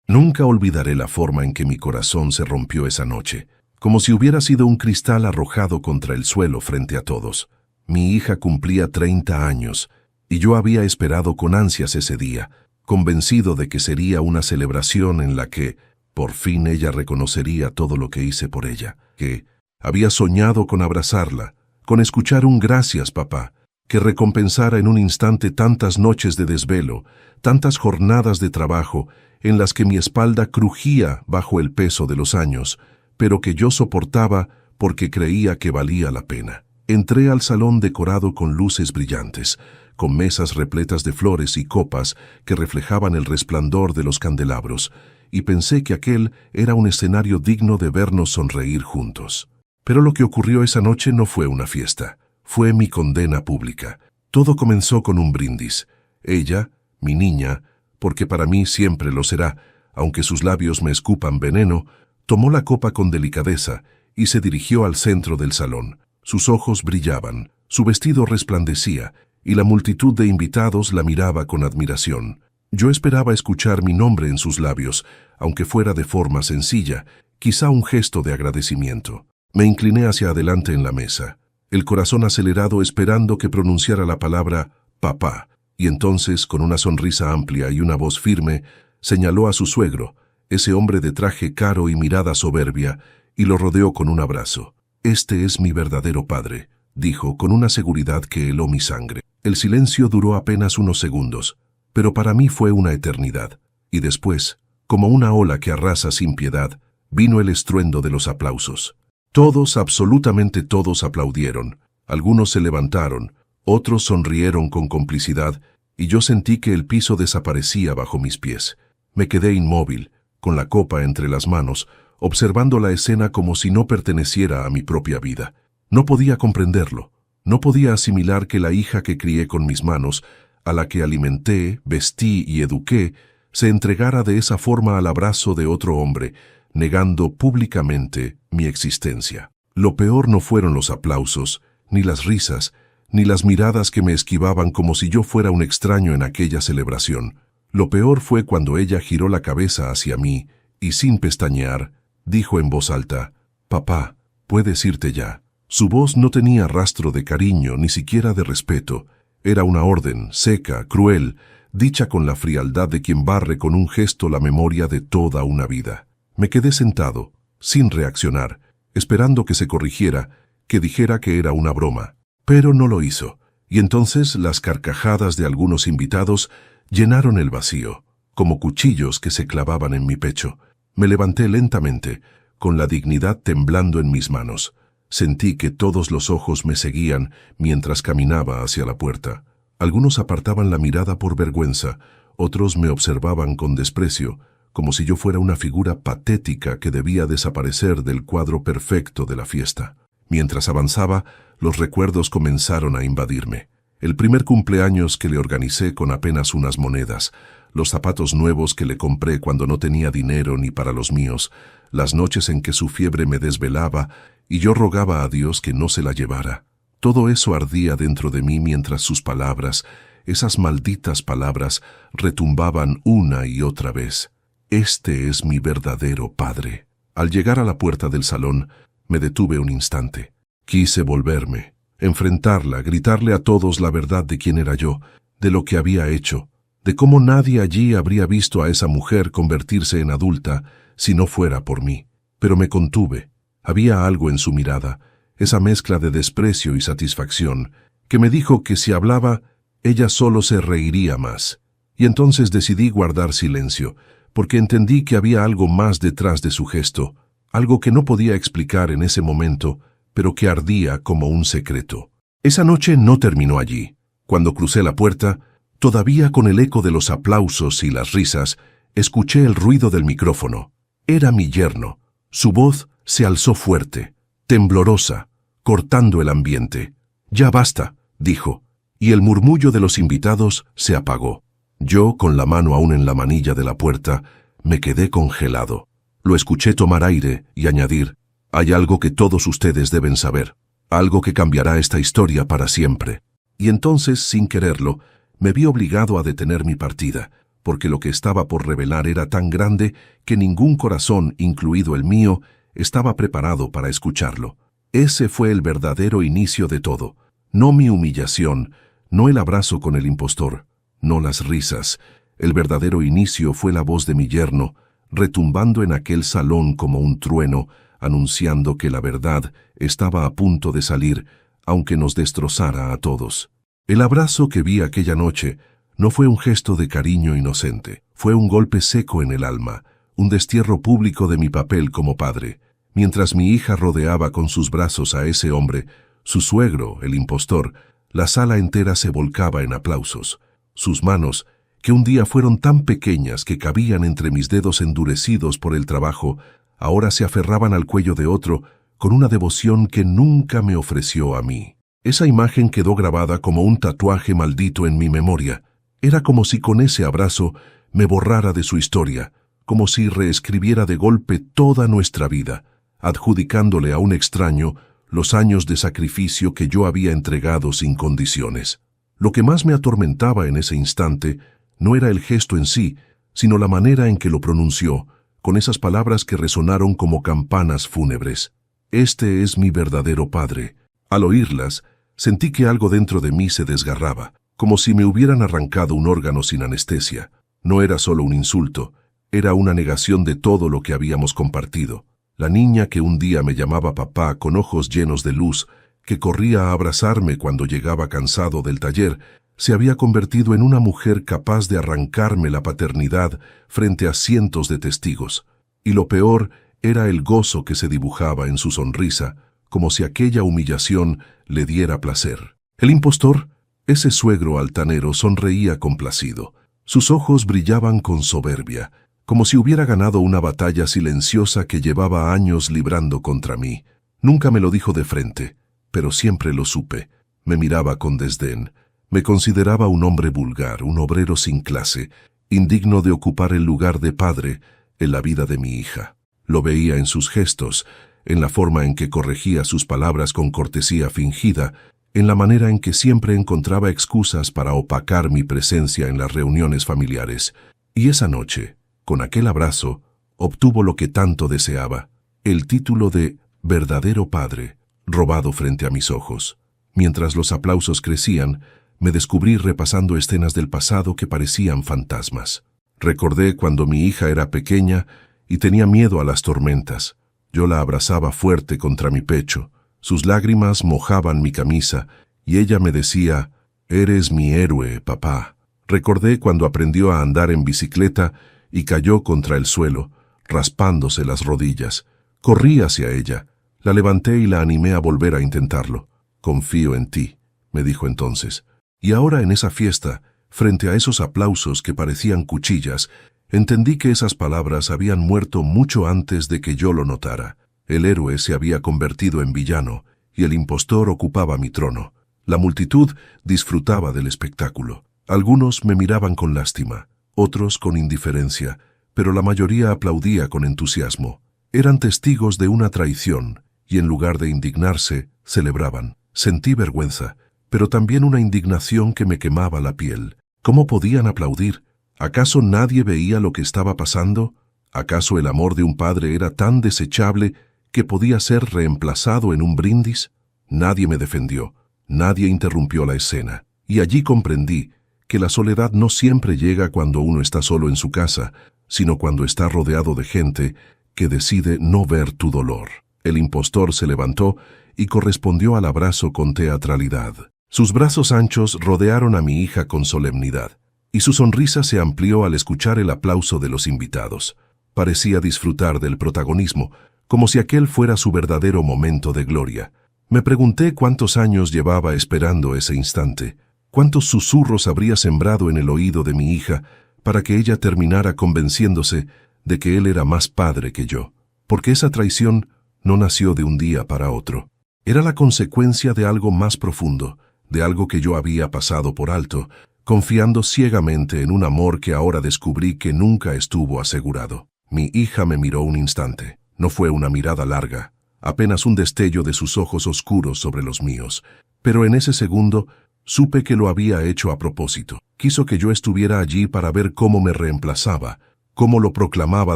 Nunca olvidaré la forma en que mi corazón se rompió esa noche, como si hubiera sido un cristal arrojado contra el suelo frente a todos. Mi hija cumplía 30 años, y yo había esperado con ansias ese día, convencido de que sería una celebración en la que, por fin, ella reconocería todo lo que hice por ella, que había soñado con abrazarla, con escuchar un gracias, papá, que recompensara en un instante tantas noches de desvelo, tantas jornadas de trabajo en las que mi espalda crujía bajo el peso de los años, pero que yo soportaba porque creía que valía la pena. Entré al salón decorado con luces brillantes, con mesas repletas de flores y copas que reflejaban el resplandor de los candelabros, y pensé que aquel era un escenario digno de vernos sonreír juntos. Pero lo que ocurrió esa noche no fue una fiesta, fue mi condena pública. Todo comenzó con un brindis. Ella, mi niña, porque para mí siempre lo será, aunque sus labios me escupan veneno, tomó la copa con delicadeza y se dirigió al centro del salón. Sus ojos brillaban, su vestido resplandecía, y la multitud de invitados la miraba con admiración. Yo esperaba escuchar mi nombre en sus labios, aunque fuera de forma sencilla, quizá un gesto de agradecimiento. Me incliné hacia adelante en la mesa, el corazón acelerado esperando que pronunciara la palabra «papá», y entonces, con una sonrisa amplia y una voz firme, señaló a su suegro, ese hombre de traje caro y mirada soberbia, y lo rodeó con un abrazo. «Este es mi verdadero padre», dijo con una seguridad que heló mi sangre. El silencio duró apenas unos segundos, pero para mí fue una eternidad. Y después, como una ola que arrasa sin piedad, vino el estruendo de los aplausos. Todos, absolutamente todos aplaudieron. Algunos se levantaron, otros sonrieron con complicidad, y yo sentí que el piso desaparecía bajo mis pies. Me quedé inmóvil, con la copa entre las manos, observando la escena como si no perteneciera a mi propia vida. No podía comprenderlo, no podía asimilar que la hija que crié con mis manos, a la que alimenté, vestí y eduqué, se entregara de esa forma al abrazo de otro hombre, negando públicamente mi existencia. Lo peor no fueron los aplausos, ni las risas, ni las miradas que me esquivaban como si yo fuera un extraño en aquella celebración. Lo peor fue cuando ella giró la cabeza hacia mí y, sin pestañear, dijo en voz alta: «Papá, puedes irte ya». Su voz no tenía rastro de cariño, ni siquiera de respeto. Era una orden, seca, cruel, dicha con la frialdad de quien barre con un gesto la memoria de toda una vida. Me quedé sentado, sin reaccionar, esperando que se corrigiera, que dijera que era una broma. Pero no lo hizo, y entonces las carcajadas de algunos invitados llenaron el vacío, como cuchillos que se clavaban en mi pecho. Me levanté lentamente, con la dignidad temblando en mis manos. Sentí que todos los ojos me seguían mientras caminaba hacia la puerta. Algunos apartaban la mirada por vergüenza, otros me observaban con desprecio, como si yo fuera una figura patética que debía desaparecer del cuadro perfecto de la fiesta. Mientras avanzaba, los recuerdos comenzaron a invadirme. El primer cumpleaños que le organicé con apenas unas monedas, los zapatos nuevos que le compré cuando no tenía dinero ni para los míos, las noches en que su fiebre me desvelaba y yo rogaba a Dios que no se la llevara. Todo eso ardía dentro de mí mientras sus palabras, esas malditas palabras, retumbaban una y otra vez. «Este es mi verdadero padre». Al llegar a la puerta del salón, me detuve un instante. Quise volverme, enfrentarla, gritarle a todos la verdad de quién era yo, de lo que había hecho, de cómo nadie allí habría visto a esa mujer convertirse en adulta si no fuera por mí. Pero me contuve. Había algo en su mirada, esa mezcla de desprecio y satisfacción, que me dijo que si hablaba, ella solo se reiría más. Y entonces decidí guardar silencio, porque entendí que había algo más detrás de su gesto, algo que no podía explicar en ese momento, pero que ardía como un secreto. Esa noche no terminó allí. Cuando crucé la puerta, todavía con el eco de los aplausos y las risas, escuché el ruido del micrófono. Era mi yerno. Su voz se alzó fuerte, temblorosa, cortando el ambiente. «Ya basta», dijo, y el murmullo de los invitados se apagó. Yo, con la mano aún en la manilla de la puerta, me quedé congelado. Lo escuché tomar aire y añadir: «Hay algo que todos ustedes deben saber, algo que cambiará esta historia para siempre». Y entonces, sin quererlo, me vi obligado a detener mi partida, porque lo que estaba por revelar era tan grande que ningún corazón, incluido el mío, estaba preparado para escucharlo. Ese fue el verdadero inicio de todo. No mi humillación, no el abrazo con el impostor, no las risas. El verdadero inicio fue la voz de mi yerno, retumbando en aquel salón como un trueno, anunciando que la verdad estaba a punto de salir, aunque nos destrozara a todos. El abrazo que vi aquella noche no fue un gesto de cariño inocente, fue un golpe seco en el alma, un destierro público de mi papel como padre. Mientras mi hija rodeaba con sus brazos a ese hombre, su suegro, el impostor, la sala entera se volcaba en aplausos. Sus manos, que un día fueron tan pequeñas que cabían entre mis dedos endurecidos por el trabajo, ahora se aferraban al cuello de otro con una devoción que nunca me ofreció a mí. Esa imagen quedó grabada como un tatuaje maldito en mi memoria. Era como si con ese abrazo me borrara de su historia, como si reescribiera de golpe toda nuestra vida, adjudicándole a un extraño los años de sacrificio que yo había entregado sin condiciones. Lo que más me atormentaba en ese instante no era el gesto en sí, sino la manera en que lo pronunció, con esas palabras que resonaron como campanas fúnebres. Este es mi verdadero padre. Al oírlas, sentí que algo dentro de mí se desgarraba, como si me hubieran arrancado un órgano sin anestesia. No era solo un insulto, era una negación de todo lo que habíamos compartido. La niña que un día me llamaba papá con ojos llenos de luz, que corría a abrazarme cuando llegaba cansado del taller, se había convertido en una mujer capaz de arrancarme la paternidad frente a cientos de testigos. Y lo peor era el gozo que se dibujaba en su sonrisa, como si aquella humillación le diera placer. El impostor, ese suegro altanero, sonreía complacido. Sus ojos brillaban con soberbia, como si hubiera ganado una batalla silenciosa que llevaba años librando contra mí. Nunca me lo dijo de frente, pero siempre lo supe. Me miraba con desdén. Me consideraba un hombre vulgar, un obrero sin clase, indigno de ocupar el lugar de padre en la vida de mi hija. Lo veía en sus gestos, en la forma en que corregía sus palabras con cortesía fingida, en la manera en que siempre encontraba excusas para opacar mi presencia en las reuniones familiares. Y esa noche, con aquel abrazo, obtuvo lo que tanto deseaba, el título de verdadero padre, robado frente a mis ojos. Mientras los aplausos crecían, me descubrí repasando escenas del pasado que parecían fantasmas. Recordé cuando mi hija era pequeña y tenía miedo a las tormentas. Yo la abrazaba fuerte contra mi pecho. Sus lágrimas mojaban mi camisa y ella me decía, «Eres mi héroe, papá». Recordé cuando aprendió a andar en bicicleta y cayó contra el suelo, raspándose las rodillas. Corrí hacia ella, la levanté y la animé a volver a intentarlo. «Confío en ti», me dijo entonces. Y ahora en esa fiesta, frente a esos aplausos que parecían cuchillas, entendí que esas palabras habían muerto mucho antes de que yo lo notara. El héroe se había convertido en villano y el impostor ocupaba mi trono. La multitud disfrutaba del espectáculo. Algunos me miraban con lástima, otros con indiferencia, pero la mayoría aplaudía con entusiasmo. Eran testigos de una traición y en lugar de indignarse, celebraban. Sentí vergüenza, pero también una indignación que me quemaba la piel. ¿Cómo podían aplaudir? ¿Acaso nadie veía lo que estaba pasando? ¿Acaso el amor de un padre era tan desechable que podía ser reemplazado en un brindis? Nadie me defendió, nadie interrumpió la escena. Y allí comprendí que la soledad no siempre llega cuando uno está solo en su casa, sino cuando está rodeado de gente que decide no ver tu dolor. El impostor se levantó y correspondió al abrazo con teatralidad. Sus brazos anchos rodearon a mi hija con solemnidad, y su sonrisa se amplió al escuchar el aplauso de los invitados. Parecía disfrutar del protagonismo, como si aquel fuera su verdadero momento de gloria. Me pregunté cuántos años llevaba esperando ese instante, cuántos susurros habría sembrado en el oído de mi hija para que ella terminara convenciéndose de que él era más padre que yo, porque esa traición no nació de un día para otro. Era la consecuencia de algo más profundo, de algo que yo había pasado por alto, confiando ciegamente en un amor que ahora descubrí que nunca estuvo asegurado. Mi hija me miró un instante. No fue una mirada larga, apenas un destello de sus ojos oscuros sobre los míos, pero en ese segundo supe que lo había hecho a propósito, Quiso que yo estuviera allí para ver cómo me reemplazaba, cómo lo proclamaba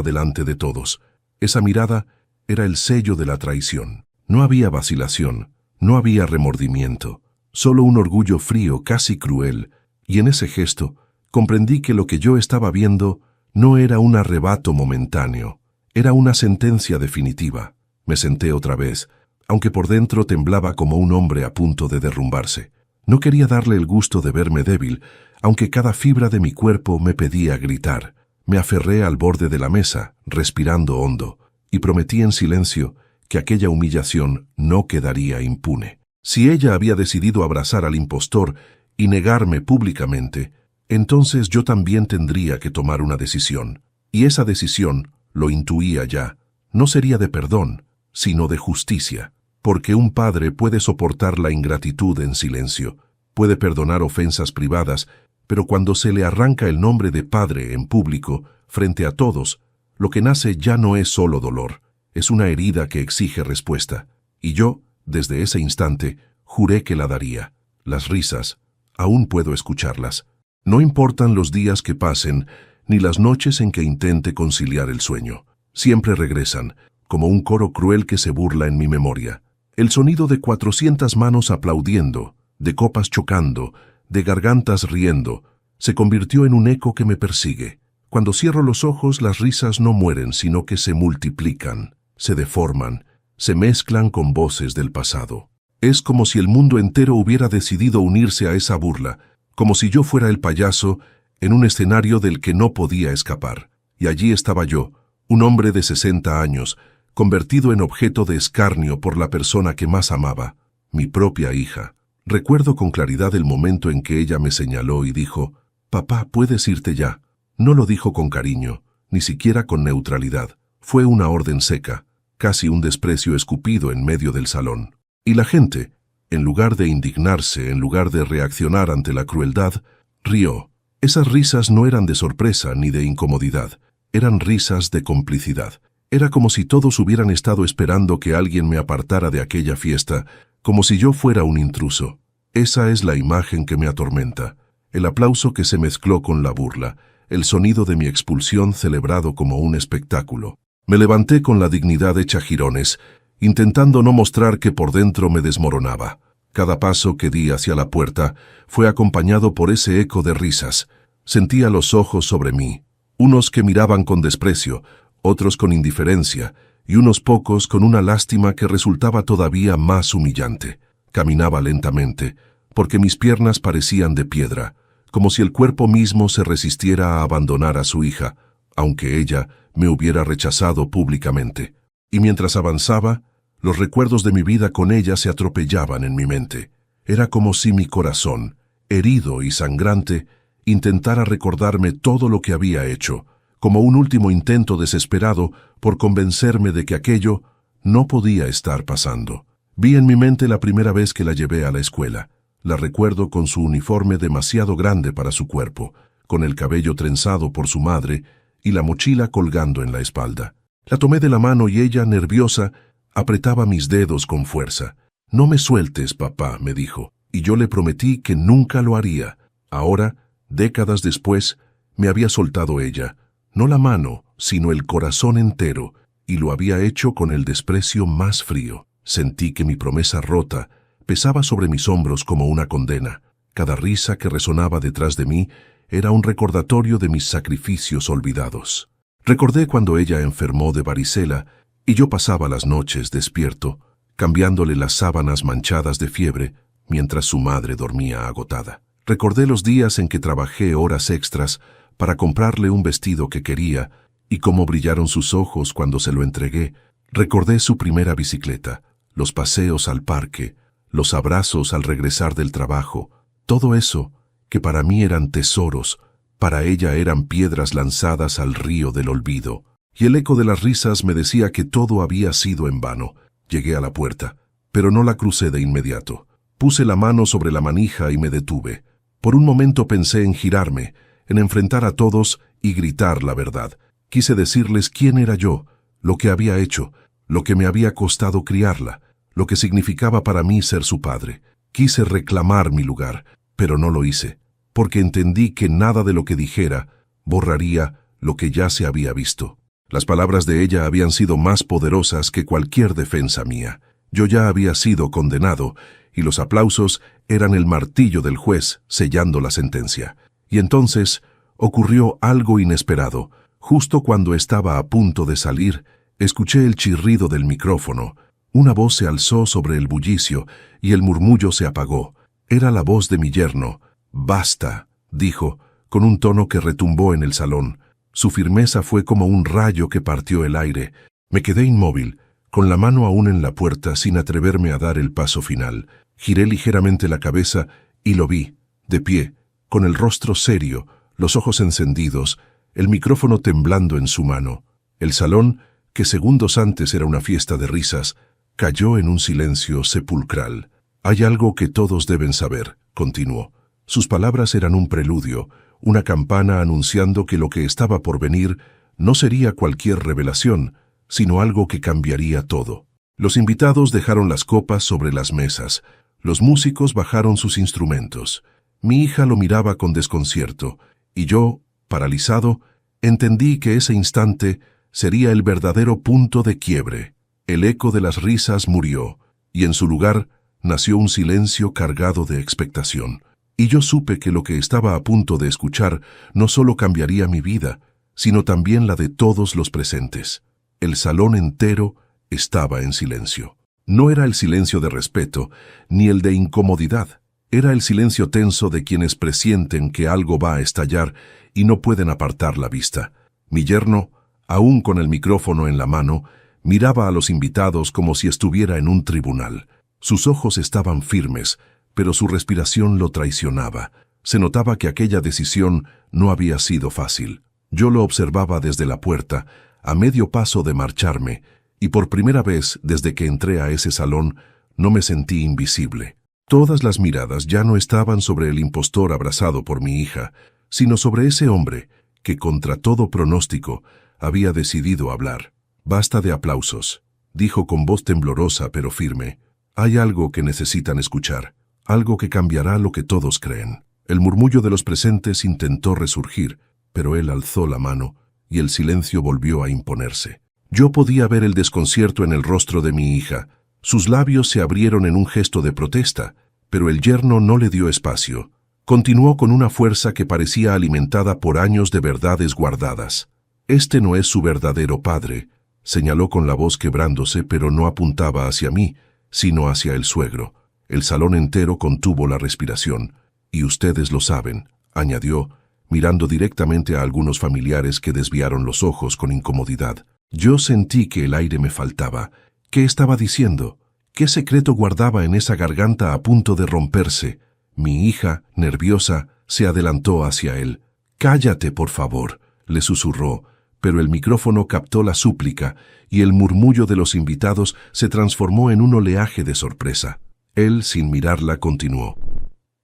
delante de todos. Esa mirada era el sello de la traición. No había vacilación, no había remordimiento, solo un orgullo frío, casi cruel, y en ese gesto comprendí que lo que yo estaba viendo no era un arrebato momentáneo, era una sentencia definitiva. Me senté otra vez, aunque por dentro temblaba como un hombre a punto de derrumbarse. No quería darle el gusto de verme débil, aunque cada fibra de mi cuerpo me pedía gritar. Me aferré al borde de la mesa, respirando hondo, y prometí en silencio que aquella humillación no quedaría impune. Si ella había decidido abrazar al impostor y negarme públicamente, entonces yo también tendría que tomar una decisión. Y esa decisión, lo intuía ya, no sería de perdón, sino de justicia. Porque un padre puede soportar la ingratitud en silencio, puede perdonar ofensas privadas, pero cuando se le arranca el nombre de padre en público, frente a todos, lo que nace ya no es solo dolor, es una herida que exige respuesta. Y yo, desde ese instante, juré que la daría. Las risas, aún puedo escucharlas. No importan los días que pasen, ni las noches en que intente conciliar el sueño. Siempre regresan, como un coro cruel que se burla en mi memoria. El sonido de 400 manos aplaudiendo, de copas chocando, de gargantas riendo, se convirtió en un eco que me persigue. Cuando cierro los ojos, las risas no mueren, sino que se multiplican, se deforman, se mezclan con voces del pasado. Es como si el mundo entero hubiera decidido unirse a esa burla, como si yo fuera el payaso en un escenario del que no podía escapar. Y allí estaba yo, un hombre de 60 años, convertido en objeto de escarnio por la persona que más amaba, mi propia hija. Recuerdo con claridad el momento en que ella me señaló y dijo, «Papá, puedes irte ya». No lo dijo con cariño, ni siquiera con neutralidad. Fue una orden seca, casi un desprecio escupido en medio del salón. Y la gente, en lugar de indignarse, en lugar de reaccionar ante la crueldad, rió. Esas risas no eran de sorpresa ni de incomodidad, eran risas de complicidad. Era como si todos hubieran estado esperando que alguien me apartara de aquella fiesta, como si yo fuera un intruso. Esa es la imagen que me atormenta, el aplauso que se mezcló con la burla, el sonido de mi expulsión celebrado como un espectáculo. Me levanté con la dignidad hecha jirones, intentando no mostrar que por dentro me desmoronaba. Cada paso que di hacia la puerta fue acompañado por ese eco de risas. Sentía los ojos sobre mí, unos que miraban con desprecio, otros con indiferencia, y unos pocos con una lástima que resultaba todavía más humillante. Caminaba lentamente, porque mis piernas parecían de piedra, como si el cuerpo mismo se resistiera a abandonar a su hija, aunque ella me hubiera rechazado públicamente. Y mientras avanzaba, los recuerdos de mi vida con ella se atropellaban en mi mente. Era como si mi corazón, herido y sangrante, intentara recordarme todo lo que había hecho, como un último intento desesperado por convencerme de que aquello no podía estar pasando. Vi en mi mente la primera vez que la llevé a la escuela. La recuerdo con su uniforme demasiado grande para su cuerpo, con el cabello trenzado por su madre y la mochila colgando en la espalda. La tomé de la mano y ella, nerviosa, apretaba mis dedos con fuerza. «No me sueltes, papá», me dijo, y yo le prometí que nunca lo haría. Ahora, décadas después, me había soltado ella, no la mano, sino el corazón entero, y lo había hecho con el desprecio más frío. Sentí que mi promesa rota pesaba sobre mis hombros como una condena. Cada risa que resonaba detrás de mí era un recordatorio de mis sacrificios olvidados. Recordé cuando ella enfermó de varicela y yo pasaba las noches despierto, cambiándole las sábanas manchadas de fiebre mientras su madre dormía agotada. Recordé los días en que trabajé horas extras para comprarle un vestido que quería y cómo brillaron sus ojos cuando se lo entregué. Recordé su primera bicicleta, los paseos al parque, los abrazos al regresar del trabajo. Todo eso, que para mí eran tesoros, para ella eran piedras lanzadas al río del olvido. Y el eco de las risas me decía que todo había sido en vano. Llegué a la puerta, pero no la crucé de inmediato. Puse la mano sobre la manija y me detuve. Por un momento pensé en girarme, en enfrentar a todos y gritar la verdad. Quise decirles quién era yo, lo que había hecho, lo que me había costado criarla, lo que significaba para mí ser su padre. Quise reclamar mi lugar, pero no lo hice, porque entendí que nada de lo que dijera borraría lo que ya se había visto. Las palabras de ella habían sido más poderosas que cualquier defensa mía. Yo ya había sido condenado, y los aplausos eran el martillo del juez sellando la sentencia. Y entonces ocurrió algo inesperado. Justo cuando estaba a punto de salir, escuché el chirrido del micrófono. Una voz se alzó sobre el bullicio, y el murmullo se apagó. Era la voz de mi yerno. «Basta», dijo, con un tono que retumbó en el salón. Su firmeza fue como un rayo que partió el aire. Me quedé inmóvil, con la mano aún en la puerta, sin atreverme a dar el paso final. Giré ligeramente la cabeza y lo vi, de pie, con el rostro serio, los ojos encendidos, el micrófono temblando en su mano. El salón, que segundos antes era una fiesta de risas, cayó en un silencio sepulcral. «Hay algo que todos deben saber», continuó. Sus palabras eran un preludio, una campana anunciando que lo que estaba por venir no sería cualquier revelación, sino algo que cambiaría todo. Los invitados dejaron las copas sobre las mesas. Los músicos bajaron sus instrumentos. Mi hija lo miraba con desconcierto, y yo, paralizado, entendí que ese instante sería el verdadero punto de quiebre. El eco de las risas murió, y en su lugar nació un silencio cargado de expectación. Y yo supe que lo que estaba a punto de escuchar no solo cambiaría mi vida, sino también la de todos los presentes. El salón entero estaba en silencio. No era el silencio de respeto, ni el de incomodidad. Era el silencio tenso de quienes presienten que algo va a estallar y no pueden apartar la vista. Mi yerno, aún con el micrófono en la mano, miraba a los invitados como si estuviera en un tribunal. Sus ojos estaban firmes, pero su respiración lo traicionaba. Se notaba que aquella decisión no había sido fácil. Yo lo observaba desde la puerta, a medio paso de marcharme, y por primera vez desde que entré a ese salón no me sentí invisible. Todas las miradas ya no estaban sobre el impostor abrazado por mi hija, sino sobre ese hombre que, contra todo pronóstico, había decidido hablar. «Basta de aplausos», dijo con voz temblorosa pero firme. «Hay algo que necesitan escuchar. Algo que cambiará lo que todos creen». El murmullo de los presentes intentó resurgir, pero él alzó la mano y el silencio volvió a imponerse. Yo podía ver el desconcierto en el rostro de mi hija. Sus labios se abrieron en un gesto de protesta, pero el yerno no le dio espacio. Continuó con una fuerza que parecía alimentada por años de verdades guardadas. «Este no es su verdadero padre», señaló con la voz quebrándose, pero no apuntaba hacia mí, sino hacia el suegro. El salón entero contuvo la respiración. «Y ustedes lo saben», añadió, mirando directamente a algunos familiares que desviaron los ojos con incomodidad. Yo sentí que el aire me faltaba. ¿Qué estaba diciendo? ¿Qué secreto guardaba en esa garganta a punto de romperse? Mi hija, nerviosa, se adelantó hacia él. «Cállate, por favor», le susurró, pero el micrófono captó la súplica y el murmullo de los invitados se transformó en un oleaje de sorpresa. Él, sin mirarla, continuó.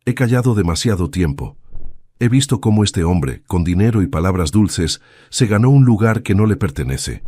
«He callado demasiado tiempo. He visto cómo este hombre, con dinero y palabras dulces, se ganó un lugar que no le pertenece.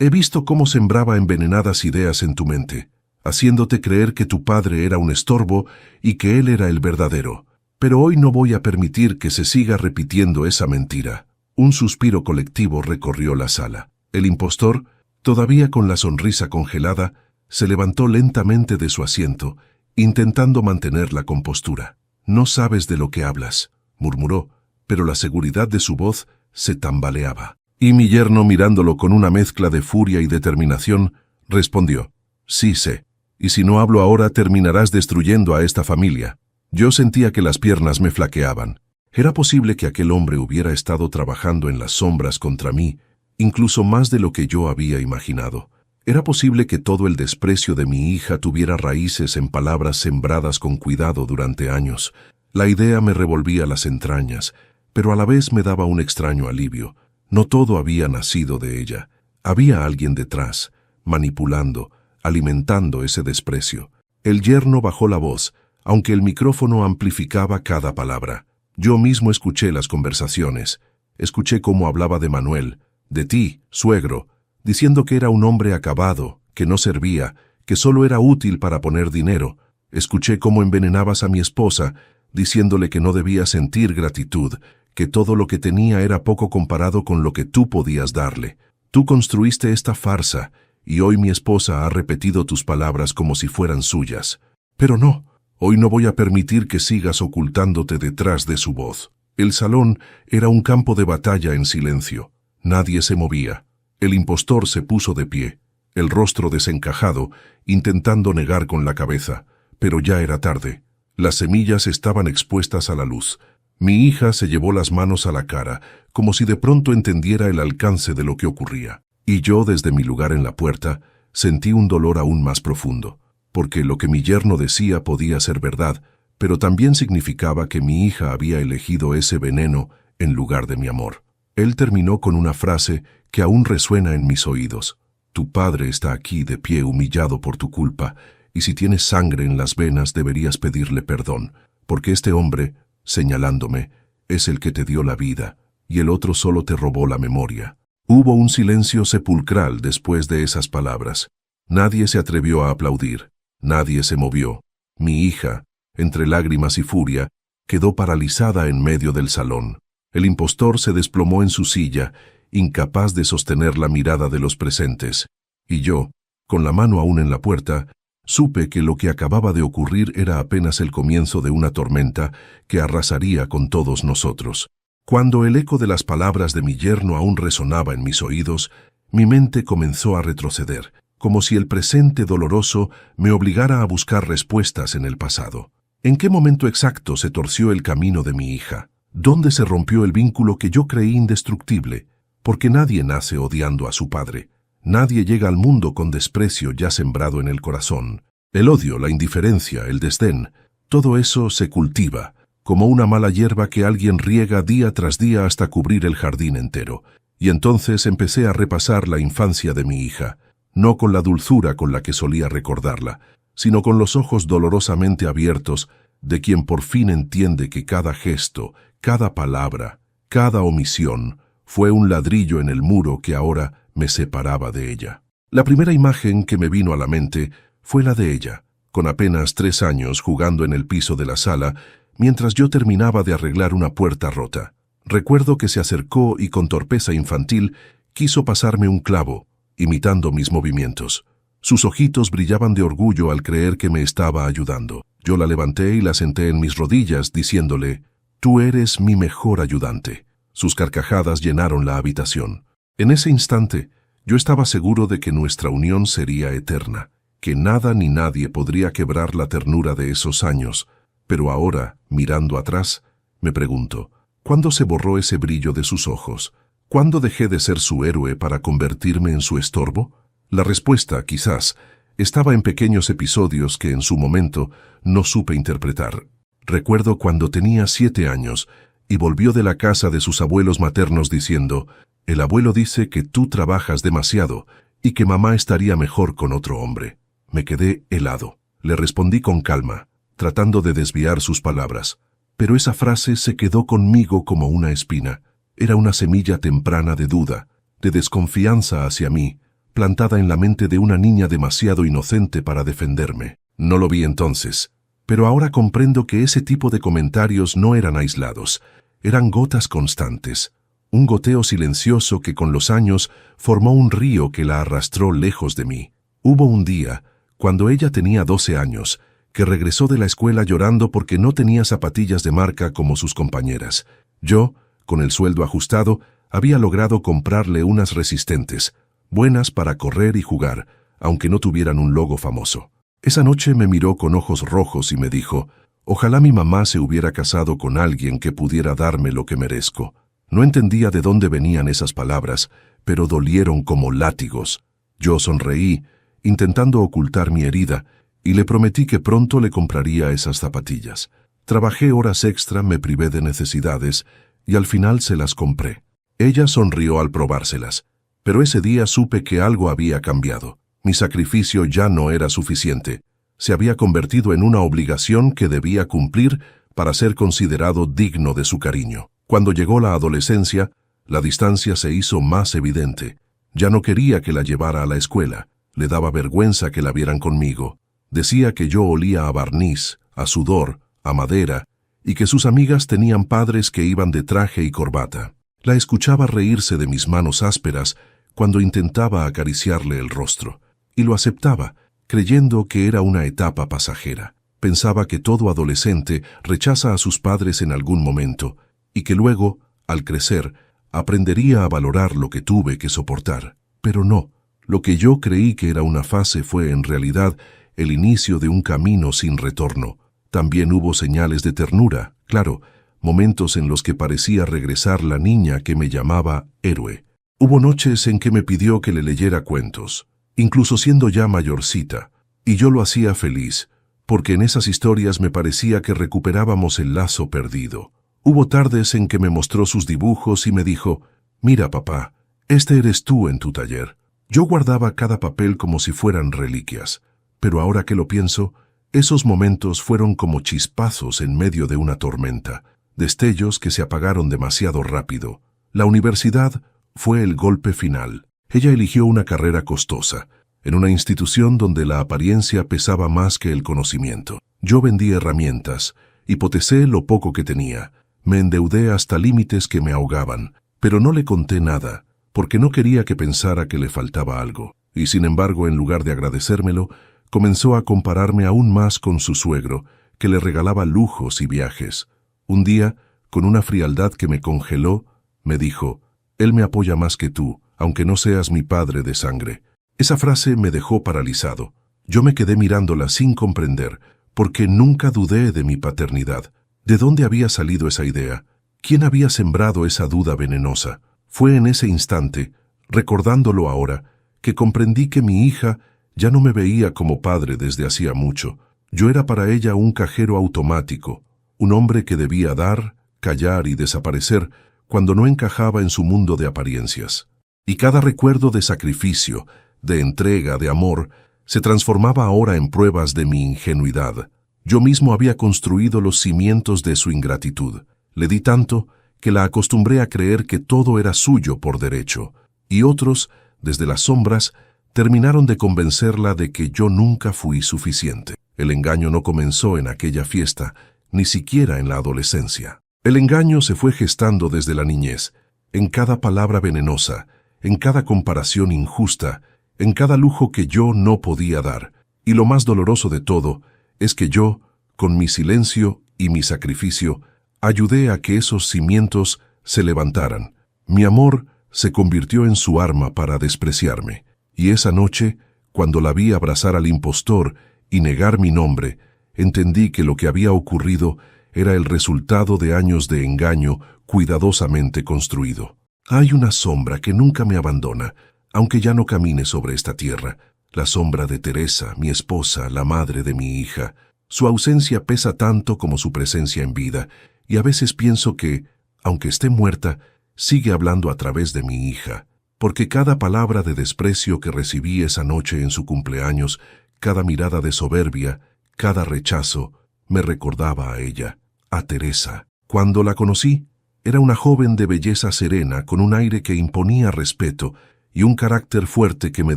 He visto cómo sembraba envenenadas ideas en tu mente, haciéndote creer que tu padre era un estorbo y que él era el verdadero. Pero hoy no voy a permitir que se siga repitiendo esa mentira». Un suspiro colectivo recorrió la sala. El impostor, todavía con la sonrisa congelada, se levantó lentamente de su asiento, intentando mantener la compostura. «No sabes de lo que hablas», murmuró, pero la seguridad de su voz se tambaleaba. Y mi yerno, mirándolo con una mezcla de furia y determinación, respondió: «Sí sé, y si no hablo ahora terminarás destruyendo a esta familia». Yo sentía que las piernas me flaqueaban. Era posible que aquel hombre hubiera estado trabajando en las sombras contra mí, incluso más de lo que yo había imaginado. Era posible que todo el desprecio de mi hija tuviera raíces en palabras sembradas con cuidado durante años. La idea me revolvía las entrañas, pero a la vez me daba un extraño alivio. No todo había nacido de ella. Había alguien detrás, manipulando, alimentando ese desprecio. El yerno bajó la voz, aunque el micrófono amplificaba cada palabra. Yo mismo escuché las conversaciones. Escuché cómo hablaba de Manuel, de ti, suegro, diciendo que era un hombre acabado, que no servía, que solo era útil para poner dinero. Escuché cómo envenenabas a mi esposa, diciéndole que no debía sentir gratitud, que todo lo que tenía era poco comparado con lo que tú podías darle. Tú construiste esta farsa, y hoy mi esposa ha repetido tus palabras como si fueran suyas. Pero no, hoy no voy a permitir que sigas ocultándote detrás de su voz. El salón era un campo de batalla en silencio. Nadie se movía. El impostor se puso de pie, el rostro desencajado, intentando negar con la cabeza, pero ya era tarde. Las semillas estaban expuestas a la luz. Mi hija se llevó las manos a la cara, como si de pronto entendiera el alcance de lo que ocurría. Y yo, desde mi lugar en la puerta, sentí un dolor aún más profundo, porque lo que mi yerno decía podía ser verdad, pero también significaba que mi hija había elegido ese veneno en lugar de mi amor. Él terminó con una frase que aún resuena en mis oídos. Tu padre está aquí de pie humillado por tu culpa, y si tienes sangre en las venas deberías pedirle perdón, porque este hombre, señalándome, es el que te dio la vida, y el otro solo te robó la memoria. Hubo un silencio sepulcral después de esas palabras. Nadie se atrevió a aplaudir, nadie se movió. Mi hija, entre lágrimas y furia, quedó paralizada en medio del salón. El impostor se desplomó en su silla, incapaz de sostener la mirada de los presentes, y yo, con la mano aún en la puerta, supe que lo que acababa de ocurrir era apenas el comienzo de una tormenta que arrasaría con todos nosotros. Cuando el eco de las palabras de mi yerno aún resonaba en mis oídos, mi mente comenzó a retroceder, como si el presente doloroso me obligara a buscar respuestas en el pasado. ¿En qué momento exacto se torció el camino de mi hija? ¿Dónde se rompió el vínculo que yo creí indestructible? Porque nadie nace odiando a su padre. Nadie llega al mundo con desprecio ya sembrado en el corazón. El odio, la indiferencia, el desdén, todo eso se cultiva, como una mala hierba que alguien riega día tras día hasta cubrir el jardín entero. Y entonces empecé a repasar la infancia de mi hija, no con la dulzura con la que solía recordarla, sino con los ojos dolorosamente abiertos de quien por fin entiende que cada gesto, cada palabra, cada omisión, fue un ladrillo en el muro que ahora me separaba de ella. La primera imagen que me vino a la mente fue la de ella, con apenas 3 años jugando en el piso de la sala, mientras yo terminaba de arreglar una puerta rota. Recuerdo que se acercó y con torpeza infantil quiso pasarme un clavo, imitando mis movimientos. Sus ojitos brillaban de orgullo al creer que me estaba ayudando. Yo la levanté y la senté en mis rodillas, diciéndole, «Tú eres mi mejor ayudante». Sus carcajadas llenaron la habitación. En ese instante, yo estaba seguro de que nuestra unión sería eterna, que nada ni nadie podría quebrar la ternura de esos años. Pero ahora, mirando atrás, me pregunto, ¿cuándo se borró ese brillo de sus ojos? ¿Cuándo dejé de ser su héroe para convertirme en su estorbo? La respuesta, quizás, estaba en pequeños episodios que en su momento no supe interpretar. Recuerdo cuando tenía 7 años y volvió de la casa de sus abuelos maternos diciendo, «El abuelo dice que tú trabajas demasiado y que mamá estaría mejor con otro hombre». Me quedé helado. Le respondí con calma, tratando de desviar sus palabras. Pero esa frase se quedó conmigo como una espina. Era una semilla temprana de duda, de desconfianza hacia mí, plantada en la mente de una niña demasiado inocente para defenderme. No lo vi entonces, pero ahora comprendo que ese tipo de comentarios no eran aislados, eran gotas constantes, un goteo silencioso que con los años formó un río que la arrastró lejos de mí. Hubo un día, cuando ella tenía 12 años, que regresó de la escuela llorando porque no tenía zapatillas de marca como sus compañeras. Yo, con el sueldo ajustado, había logrado comprarle unas resistentes, buenas para correr y jugar, aunque no tuvieran un logo famoso. Esa noche me miró con ojos rojos y me dijo, «Ojalá mi mamá se hubiera casado con alguien que pudiera darme lo que merezco». No entendía de dónde venían esas palabras, pero dolieron como látigos. Yo sonreí, intentando ocultar mi herida, y le prometí que pronto le compraría esas zapatillas. Trabajé horas extra, me privé de necesidades, y al final se las compré. Ella sonrió al probárselas, pero ese día supe que algo había cambiado. Mi sacrificio ya no era suficiente. Se había convertido en una obligación que debía cumplir para ser considerado digno de su cariño. Cuando llegó la adolescencia, la distancia se hizo más evidente. Ya no quería que la llevara a la escuela. Le daba vergüenza que la vieran conmigo. Decía que yo olía a barniz, a sudor, a madera, y que sus amigas tenían padres que iban de traje y corbata. La escuchaba reírse de mis manos ásperas cuando intentaba acariciarle el rostro, y lo aceptaba, creyendo que era una etapa pasajera. Pensaba que todo adolescente rechaza a sus padres en algún momento, y que luego, al crecer, aprendería a valorar lo que tuve que soportar. Pero no, lo que yo creí que era una fase fue en realidad el inicio de un camino sin retorno. También hubo señales de ternura, claro, momentos en los que parecía regresar la niña que me llamaba héroe. Hubo noches en que me pidió que le leyera cuentos, incluso siendo ya mayorcita, y yo lo hacía feliz, porque en esas historias me parecía que recuperábamos el lazo perdido. Hubo tardes en que me mostró sus dibujos y me dijo, «Mira, papá, este eres tú en tu taller». Yo guardaba cada papel como si fueran reliquias, pero ahora que lo pienso, esos momentos fueron como chispazos en medio de una tormenta, destellos que se apagaron demasiado rápido. La universidad fue el golpe final. Ella eligió una carrera costosa, en una institución donde la apariencia pesaba más que el conocimiento. Yo vendí herramientas, hipotecé lo poco que tenía, me endeudé hasta límites que me ahogaban, pero no le conté nada, porque no quería que pensara que le faltaba algo. Y sin embargo, en lugar de agradecérmelo, comenzó a compararme aún más con su suegro, que le regalaba lujos y viajes. Un día, con una frialdad que me congeló, me dijo, «Él me apoya más que tú, aunque no seas mi padre de sangre». Esa frase me dejó paralizado. Yo me quedé mirándola sin comprender, porque nunca dudé de mi paternidad. ¿De dónde había salido esa idea? ¿Quién había sembrado esa duda venenosa? Fue en ese instante, recordándolo ahora, que comprendí que mi hija ya no me veía como padre desde hacía mucho. Yo era para ella un cajero automático, un hombre que debía dar, callar y desaparecer cuando no encajaba en su mundo de apariencias. Y cada recuerdo de sacrificio, de entrega, de amor, se transformaba ahora en pruebas de mi ingenuidad. Yo mismo había construido los cimientos de su ingratitud. Le di tanto que la acostumbré a creer que todo era suyo por derecho, y otros, desde las sombras, terminaron de convencerla de que yo nunca fui suficiente. El engaño no comenzó en aquella fiesta, ni siquiera en la adolescencia. El engaño se fue gestando desde la niñez, en cada palabra venenosa, en cada comparación injusta, en cada lujo que yo no podía dar. Y lo más doloroso de todo es que yo, con mi silencio y mi sacrificio, ayudé a que esos cimientos se levantaran. Mi amor se convirtió en su arma para despreciarme. Y esa noche, cuando la vi abrazar al impostor y negar mi nombre, entendí que lo que había ocurrido era el resultado de años de engaño cuidadosamente construido. Hay una sombra que nunca me abandona, aunque ya no camine sobre esta tierra, la sombra de Teresa, mi esposa, la madre de mi hija. Su ausencia pesa tanto como su presencia en vida, y a veces pienso que, aunque esté muerta, sigue hablando a través de mi hija, porque cada palabra de desprecio que recibí esa noche en su cumpleaños, cada mirada de soberbia, cada rechazo, me recordaba a ella, a Teresa. Cuando la conocí, era una joven de belleza serena, con un aire que imponía respeto y un carácter fuerte que me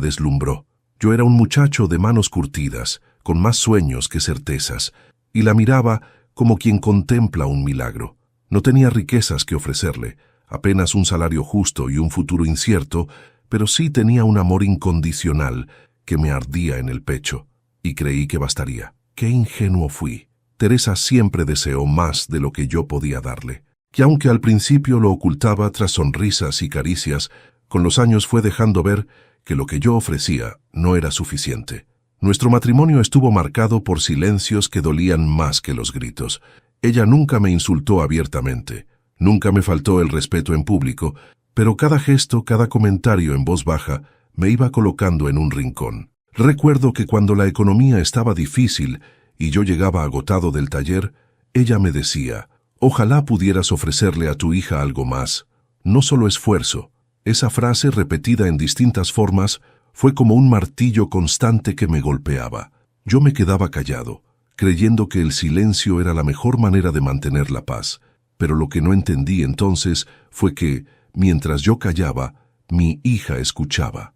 deslumbró. Yo era un muchacho de manos curtidas, con más sueños que certezas, y la miraba como quien contempla un milagro. No tenía riquezas que ofrecerle, apenas un salario justo y un futuro incierto, pero sí tenía un amor incondicional que me ardía en el pecho, y creí que bastaría. ¡Qué ingenuo fui! Teresa siempre deseó más de lo que yo podía darle, y aunque al principio lo ocultaba tras sonrisas y caricias, con los años fue dejando ver que lo que yo ofrecía no era suficiente. Nuestro matrimonio estuvo marcado por silencios que dolían más que los gritos. Ella nunca me insultó abiertamente, nunca me faltó el respeto en público, pero cada gesto, cada comentario en voz baja, me iba colocando en un rincón. Recuerdo que cuando la economía estaba difícil y yo llegaba agotado del taller, ella me decía, «Ojalá pudieras ofrecerle a tu hija algo más, no solo esfuerzo». Esa frase, repetida en distintas formas, fue como un martillo constante que me golpeaba. Yo me quedaba callado, creyendo que el silencio era la mejor manera de mantener la paz. Pero lo que no entendí entonces fue que, mientras yo callaba, mi hija escuchaba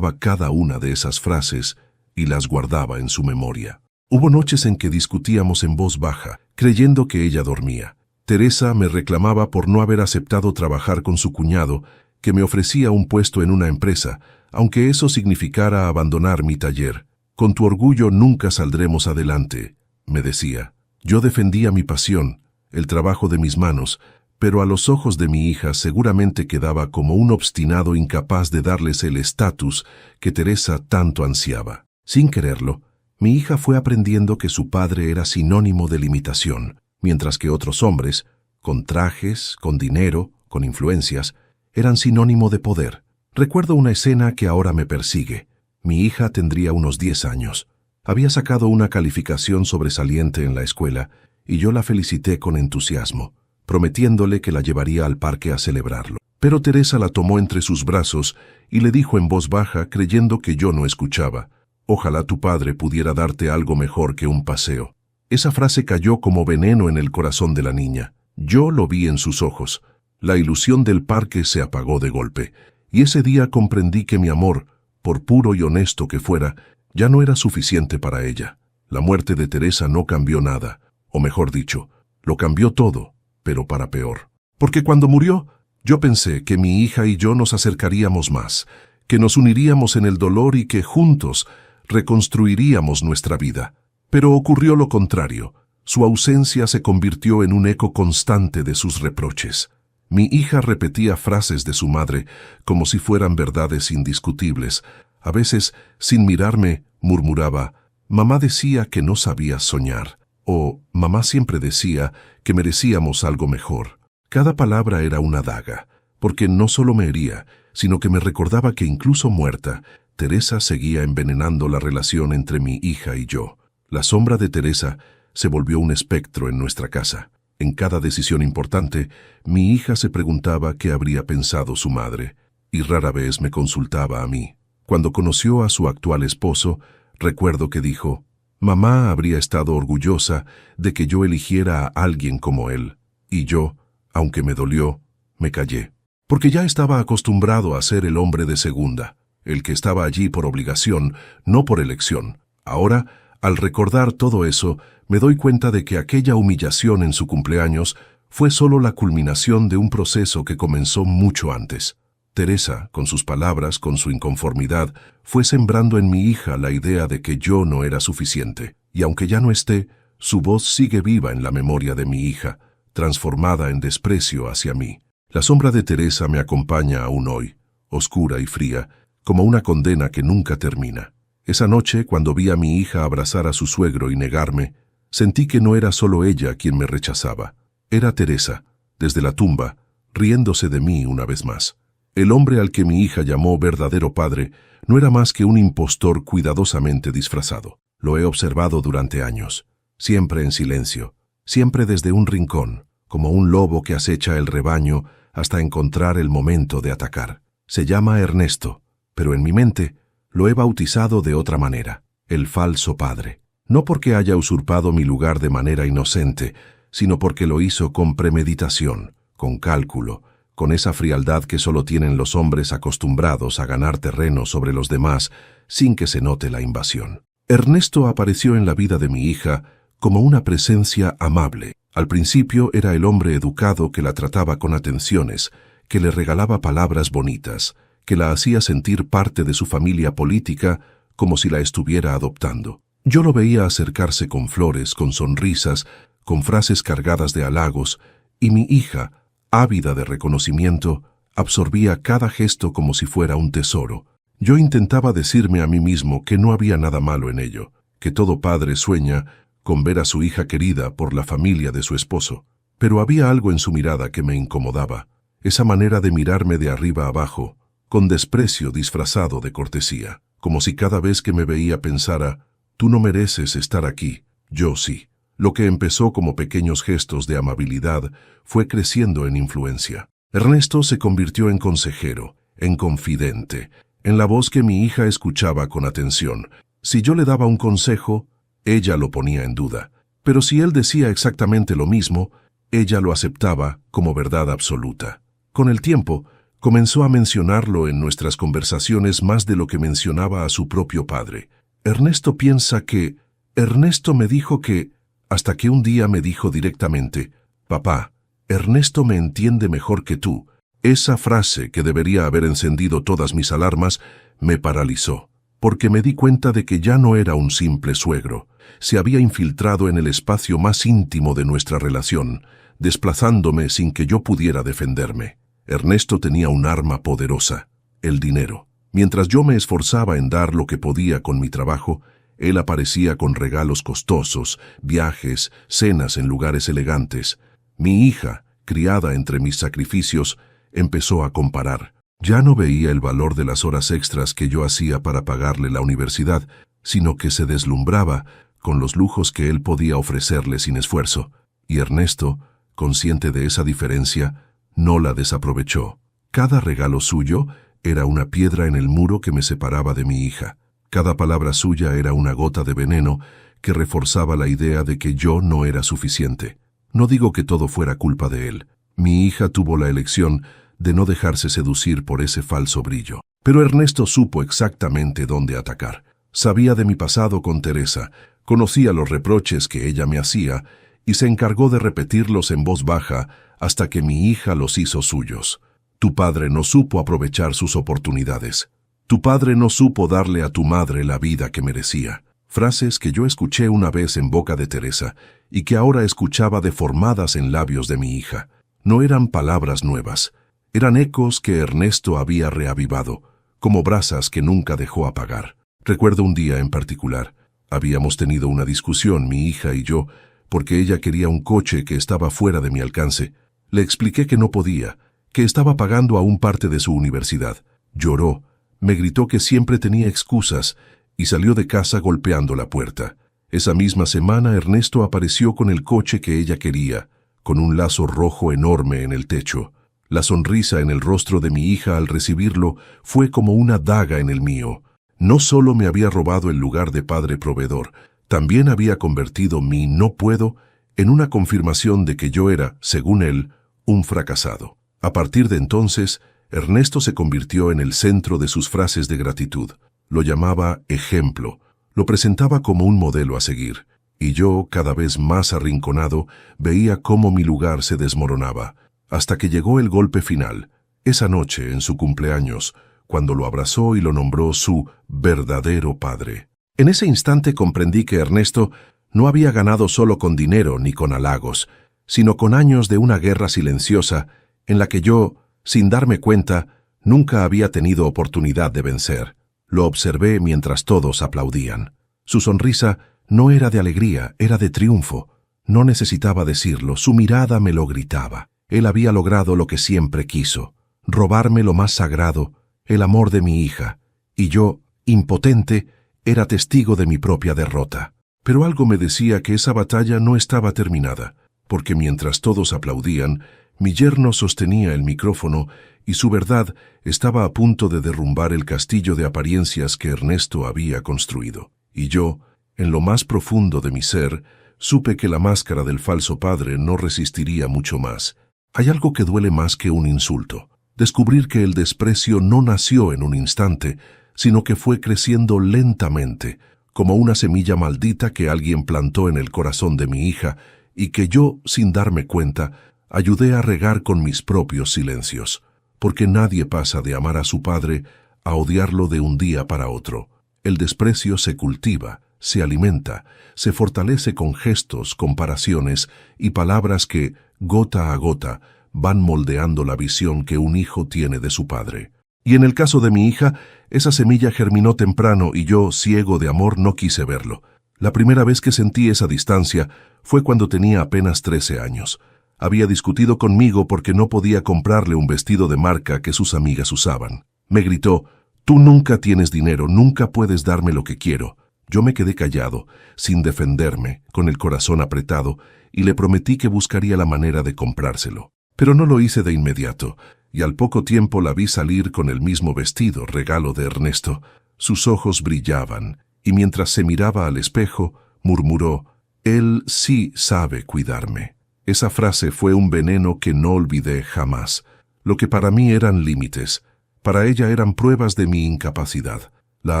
cada una de esas frases y las guardaba en su memoria. Hubo noches en que discutíamos en voz baja, creyendo que ella dormía. Teresa me reclamaba por no haber aceptado trabajar con su cuñado, que me ofrecía un puesto en una empresa, aunque eso significara abandonar mi taller. Con tu orgullo nunca saldremos adelante, me decía. Yo defendía mi pasión, el trabajo de mis manos, pero a los ojos de mi hija seguramente quedaba como un obstinado incapaz de darles el estatus que Teresa tanto ansiaba. Sin quererlo, mi hija fue aprendiendo que su padre era sinónimo de limitación, mientras que otros hombres, con trajes, con dinero, con influencias, eran sinónimo de poder. Recuerdo una escena que ahora me persigue. Mi hija tendría unos 10 años. Había sacado una calificación sobresaliente en la escuela y yo la felicité con entusiasmo, prometiéndole que la llevaría al parque a celebrarlo. Pero Teresa la tomó entre sus brazos y le dijo en voz baja, creyendo que yo no escuchaba: «Ojalá tu padre pudiera darte algo mejor que un paseo». Esa frase cayó como veneno en el corazón de la niña. Yo lo vi en sus ojos. La ilusión del parque se apagó de golpe, y ese día comprendí que mi amor, por puro y honesto que fuera, ya no era suficiente para ella. La muerte de Teresa no cambió nada, o mejor dicho, lo cambió todo, pero para peor. Porque cuando murió, yo pensé que mi hija y yo nos acercaríamos más, que nos uniríamos en el dolor y que juntos reconstruiríamos nuestra vida. Pero ocurrió lo contrario. Su ausencia se convirtió en un eco constante de sus reproches. Mi hija repetía frases de su madre como si fueran verdades indiscutibles. A veces, sin mirarme, murmuraba: «Mamá decía que no sabías soñar», o «Mamá siempre decía que merecíamos algo mejor». Cada palabra era una daga, porque no solo me hería, sino que me recordaba que incluso muerta, Teresa seguía envenenando la relación entre mi hija y yo. La sombra de Teresa se volvió un espectro en nuestra casa. En cada decisión importante, mi hija se preguntaba qué habría pensado su madre, y rara vez me consultaba a mí. Cuando conoció a su actual esposo, recuerdo que dijo: «Mamá habría estado orgullosa de que yo eligiera a alguien como él». Y yo, aunque me dolió, me callé, porque ya estaba acostumbrado a ser el hombre de segunda, el que estaba allí por obligación, no por elección. Ahora, al recordar todo eso, me doy cuenta de que aquella humillación en su cumpleaños fue solo la culminación de un proceso que comenzó mucho antes. Teresa, con sus palabras, con su inconformidad, fue sembrando en mi hija la idea de que yo no era suficiente, y aunque ya no esté, su voz sigue viva en la memoria de mi hija, transformada en desprecio hacia mí. La sombra de Teresa me acompaña aún hoy, oscura y fría, como una condena que nunca termina. Esa noche, cuando vi a mi hija abrazar a su suegro y negarme, sentí que no era solo ella quien me rechazaba. Era Teresa, desde la tumba, riéndose de mí una vez más. El hombre al que mi hija llamó verdadero padre no era más que un impostor cuidadosamente disfrazado. Lo he observado durante años, siempre en silencio, siempre desde un rincón, como un lobo que acecha el rebaño hasta encontrar el momento de atacar. Se llama Ernesto, pero en mi mente lo he bautizado de otra manera: el falso padre. No porque haya usurpado mi lugar de manera inocente, sino porque lo hizo con premeditación, con cálculo, con esa frialdad que solo tienen los hombres acostumbrados a ganar terreno sobre los demás sin que se note la invasión. Ernesto apareció en la vida de mi hija como una presencia amable. Al principio era el hombre educado que la trataba con atenciones, que le regalaba palabras bonitas, que la hacía sentir parte de su familia política como si la estuviera adoptando. Yo lo veía acercarse con flores, con sonrisas, con frases cargadas de halagos, y mi hija, ávida de reconocimiento, absorbía cada gesto como si fuera un tesoro. Yo intentaba decirme a mí mismo que no había nada malo en ello, que todo padre sueña con ver a su hija querida por la familia de su esposo. Pero había algo en su mirada que me incomodaba, esa manera de mirarme de arriba abajo, con desprecio disfrazado de cortesía, como si cada vez que me veía pensara: «Tú no mereces estar aquí, yo sí». Lo que empezó como pequeños gestos de amabilidad fue creciendo en influencia. Ernesto se convirtió en consejero, en confidente, en la voz que mi hija escuchaba con atención. Si yo le daba un consejo, ella lo ponía en duda, pero si él decía exactamente lo mismo, ella lo aceptaba como verdad absoluta. Con el tiempo, comenzó a mencionarlo en nuestras conversaciones más de lo que mencionaba a su propio padre. Ernesto piensa que Ernesto me dijo que, hasta que un día me dijo directamente, «Papá, Ernesto me entiende mejor que tú». Esa frase, que debería haber encendido todas mis alarmas, me paralizó, porque me di cuenta de que ya no era un simple suegro. Se había infiltrado en el espacio más íntimo de nuestra relación, desplazándome sin que yo pudiera defenderme. Ernesto tenía un arma poderosa, el dinero. Mientras yo me esforzaba en dar lo que podía con mi trabajo, él aparecía con regalos costosos, viajes, cenas en lugares elegantes. Mi hija, criada entre mis sacrificios, empezó a comparar. Ya no veía el valor de las horas extras que yo hacía para pagarle la universidad, sino que se deslumbraba con los lujos que él podía ofrecerle sin esfuerzo. Y Ernesto, consciente de esa diferencia, no la desaprovechó. Cada regalo suyo era una piedra en el muro que me separaba de mi hija. Cada palabra suya era una gota de veneno que reforzaba la idea de que yo no era suficiente. No digo que todo fuera culpa de él. Mi hija tuvo la elección de no dejarse seducir por ese falso brillo. Pero Ernesto supo exactamente dónde atacar. Sabía de mi pasado con Teresa, conocía los reproches que ella me hacía y se encargó de repetirlos en voz baja hasta que mi hija los hizo suyos. Tu padre no supo aprovechar sus oportunidades. Tu padre no supo darle a tu madre la vida que merecía. Frases que yo escuché una vez en boca de Teresa y que ahora escuchaba deformadas en labios de mi hija. No eran palabras nuevas. Eran ecos que Ernesto había reavivado, como brasas que nunca dejó apagar. Recuerdo un día en particular. Habíamos tenido una discusión, mi hija y yo, porque ella quería un coche que estaba fuera de mi alcance. Le expliqué que no podía, que estaba pagando aún parte de su universidad. Lloró, me gritó que siempre tenía excusas y salió de casa golpeando la puerta. Esa misma semana Ernesto apareció con el coche que ella quería, con un lazo rojo enorme en el techo. La sonrisa en el rostro de mi hija al recibirlo fue como una daga en el mío. No solo me había robado el lugar de padre proveedor, también había convertido mi no puedo en una confirmación de que yo era, según él, un fracasado. A partir de entonces, Ernesto se convirtió en el centro de sus frases de gratitud. Lo llamaba ejemplo, lo presentaba como un modelo a seguir, y yo, cada vez más arrinconado, veía cómo mi lugar se desmoronaba. Hasta que llegó el golpe final, esa noche en su cumpleaños, cuando lo abrazó y lo nombró su verdadero padre. En ese instante comprendí que Ernesto no había ganado solo con dinero ni con halagos, sino con años de una guerra silenciosa en la que yo, sin darme cuenta, nunca había tenido oportunidad de vencer. Lo observé mientras todos aplaudían. Su sonrisa no era de alegría, era de triunfo. No necesitaba decirlo, su mirada me lo gritaba. Él había logrado lo que siempre quiso, robarme lo más sagrado, el amor de mi hija, y yo, impotente, era testigo de mi propia derrota. Pero algo me decía que esa batalla no estaba terminada, porque mientras todos aplaudían, mi yerno sostenía el micrófono y su verdad estaba a punto de derrumbar el castillo de apariencias que Ernesto había construido. Y yo, en lo más profundo de mi ser, supe que la máscara del falso padre no resistiría mucho más. Hay algo que duele más que un insulto. Descubrir que el desprecio no nació en un instante, sino que fue creciendo lentamente, como una semilla maldita que alguien plantó en el corazón de mi hija y que yo, sin darme cuenta, ayudé a regar con mis propios silencios. Porque nadie pasa de amar a su padre a odiarlo de un día para otro. El desprecio se cultiva, se alimenta, se fortalece con gestos, comparaciones y palabras que, gota a gota, van moldeando la visión que un hijo tiene de su padre. Y en el caso de mi hija, esa semilla germinó temprano y yo, ciego de amor, no quise verlo. La primera vez que sentí esa distancia fue cuando tenía apenas 13 años. Había discutido conmigo porque no podía comprarle un vestido de marca que sus amigas usaban. Me gritó, «Tú nunca tienes dinero, nunca puedes darme lo que quiero». Yo me quedé callado, sin defenderme, con el corazón apretado, y le prometí que buscaría la manera de comprárselo. Pero no lo hice de inmediato, y al poco tiempo la vi salir con el mismo vestido, regalo de Ernesto. Sus ojos brillaban, y mientras se miraba al espejo, murmuró, «Él sí sabe cuidarme». Esa frase fue un veneno que no olvidé jamás. Lo que para mí eran límites, para ella eran pruebas de mi incapacidad. La